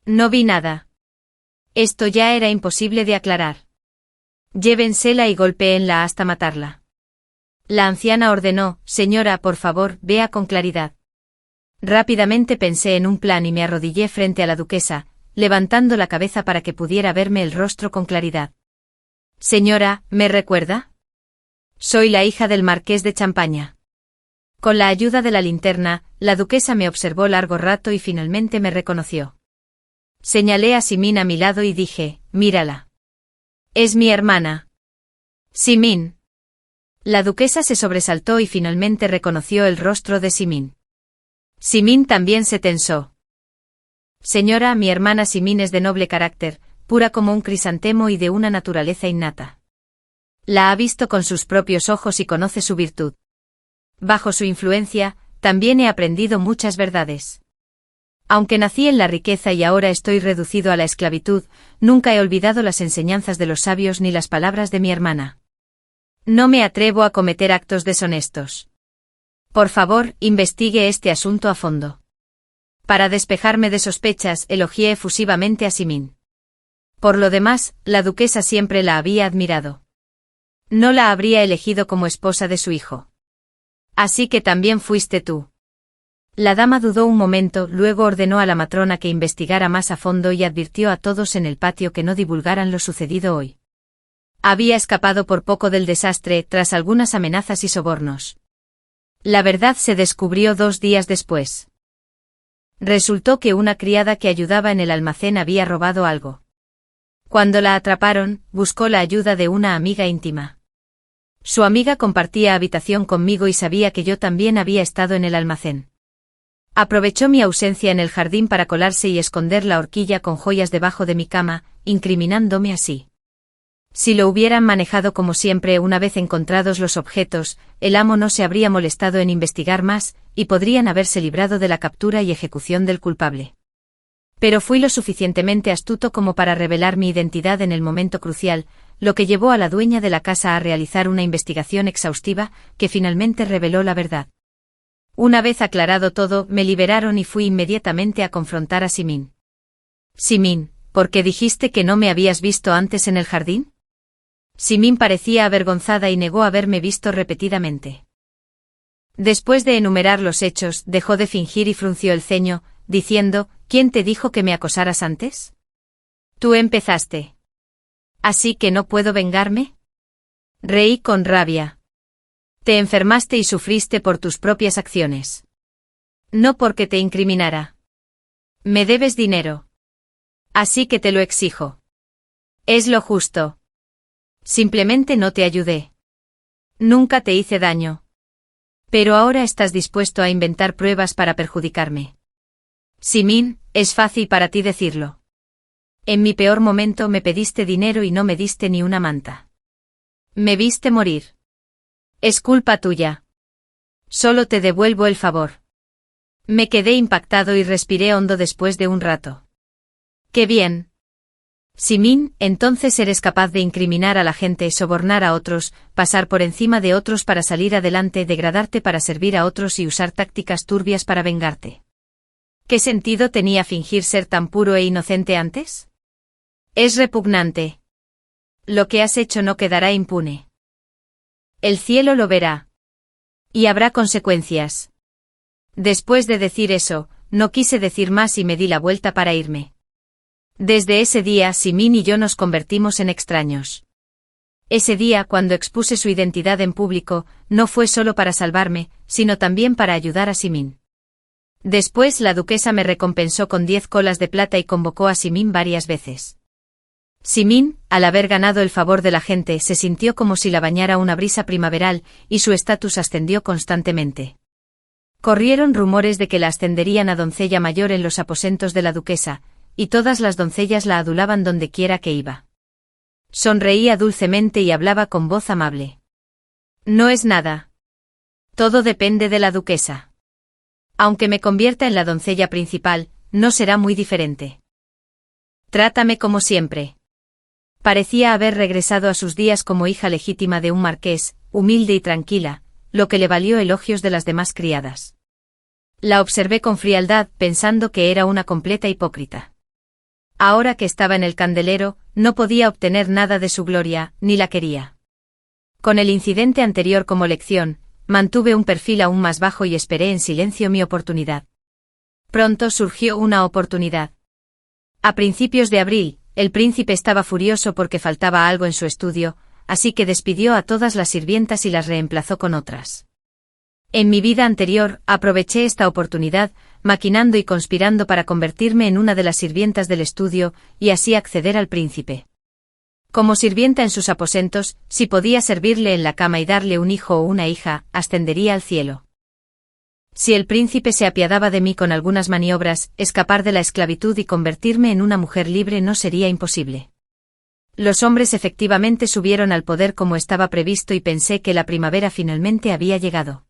«No vi nada». Esto ya era imposible de aclarar. «Llévensela y golpéenla hasta matarla». La anciana ordenó, «Señora, por favor, vea con claridad». Rápidamente pensé en un plan y me arrodillé frente a la duquesa, levantando la cabeza para que pudiera verme el rostro con claridad. «Señora, ¿me recuerda? Soy la hija del marqués de Champaña». Con la ayuda de la linterna, la duquesa me observó largo rato y finalmente me reconoció. Señalé a Simin a mi lado y dije, «Mírala. Es mi hermana». «Simin». La duquesa se sobresaltó y finalmente reconoció el rostro de Simin. Simin también se tensó. «Señora, mi hermana Simin es de noble carácter, pura como un crisantemo y de una naturaleza innata. La ha visto con sus propios ojos y conoce su virtud. Bajo su influencia, también he aprendido muchas verdades. Aunque nací en la riqueza y ahora estoy reducido a la esclavitud, nunca he olvidado las enseñanzas de los sabios ni las palabras de mi hermana. No me atrevo a cometer actos deshonestos. Por favor, investigue este asunto a fondo». Para despejarme de sospechas, elogié efusivamente a Simin. Por lo demás, la duquesa siempre la había admirado. No la habría elegido como esposa de su hijo. «Así que también fuiste tú». La dama dudó un momento, luego ordenó a la matrona que investigara más a fondo y advirtió a todos en el patio que no divulgaran lo sucedido hoy. Había escapado por poco del desastre tras algunas amenazas y sobornos. La verdad se descubrió 2 días después. Resultó que una criada que ayudaba en el almacén había robado algo. Cuando la atraparon, buscó la ayuda de una amiga íntima. Su amiga compartía habitación conmigo y sabía que yo también había estado en el almacén. Aprovechó mi ausencia en el jardín para colarse y esconder la horquilla con joyas debajo de mi cama, incriminándome así. Si lo hubieran manejado como siempre una vez encontrados los objetos, el amo no se habría molestado en investigar más, y podrían haberse librado de la captura y ejecución del culpable. Pero fui lo suficientemente astuto como para revelar mi identidad en el momento crucial, lo que llevó a la dueña de la casa a realizar una investigación exhaustiva, que finalmente reveló la verdad. Una vez aclarado todo, me liberaron y fui inmediatamente a confrontar a Simin. Simin, ¿por qué dijiste que no me habías visto antes en el jardín? Simin parecía avergonzada y negó haberme visto repetidamente. Después de enumerar los hechos, dejó de fingir y frunció el ceño, diciendo, ¿quién te dijo que me acosaras antes? Tú empezaste. ¿Así que no puedo vengarme? Reí con rabia. Te enfermaste y sufriste por tus propias acciones. No porque te incriminara. Me debes dinero. Así que te lo exijo. Es lo justo. Simplemente no te ayudé. Nunca te hice daño. Pero ahora estás dispuesto a inventar pruebas para perjudicarme. Simin, es fácil para ti decirlo. En mi peor momento me pediste dinero y no me diste ni una manta. Me viste morir. Es culpa tuya. Solo te devuelvo el favor. Me quedé impactado y respiré hondo después de un rato. ¡Qué bien! Simin, entonces eres capaz de incriminar a la gente, sobornar a otros, pasar por encima de otros para salir adelante, degradarte para servir a otros y usar tácticas turbias para vengarte. ¿Qué sentido tenía fingir ser tan puro e inocente antes? Es repugnante. Lo que has hecho no quedará impune. El cielo lo verá. Y habrá consecuencias. Después de decir eso, no quise decir más y me di la vuelta para irme. Desde ese día Simin y yo nos convertimos en extraños. Ese día, cuando expuse su identidad en público, no fue solo para salvarme, sino también para ayudar a Simin. Después la duquesa me recompensó con 10 colas de plata y convocó a Simin varias veces. Simin, al haber ganado el favor de la gente, se sintió como si la bañara una brisa primaveral, y su estatus ascendió constantemente. Corrieron rumores de que la ascenderían a doncella mayor en los aposentos de la duquesa, y todas las doncellas la adulaban dondequiera que iba. Sonreía dulcemente y hablaba con voz amable. No es nada. Todo depende de la duquesa. Aunque me convierta en la doncella principal, no será muy diferente. Trátame como siempre. Parecía haber regresado a sus días como hija legítima de un marqués, humilde y tranquila, lo que le valió elogios de las demás criadas. La observé con frialdad, pensando que era una completa hipócrita. Ahora que estaba en el candelero, no podía obtener nada de su gloria, ni la quería. Con el incidente anterior como lección, mantuve un perfil aún más bajo y esperé en silencio mi oportunidad. Pronto surgió una oportunidad. A principios de abril, el príncipe estaba furioso porque faltaba algo en su estudio, así que despidió a todas las sirvientas y las reemplazó con otras. En mi vida anterior, aproveché esta oportunidad, maquinando y conspirando para convertirme en una de las sirvientas del estudio, y así acceder al príncipe. Como sirvienta en sus aposentos, si podía servirle en la cama y darle un hijo o una hija, ascendería al cielo. Si el príncipe se apiadaba de mí con algunas maniobras, escapar de la esclavitud y convertirme en una mujer libre no sería imposible. Los hombres efectivamente subieron al poder como estaba previsto y pensé que la primavera finalmente había llegado.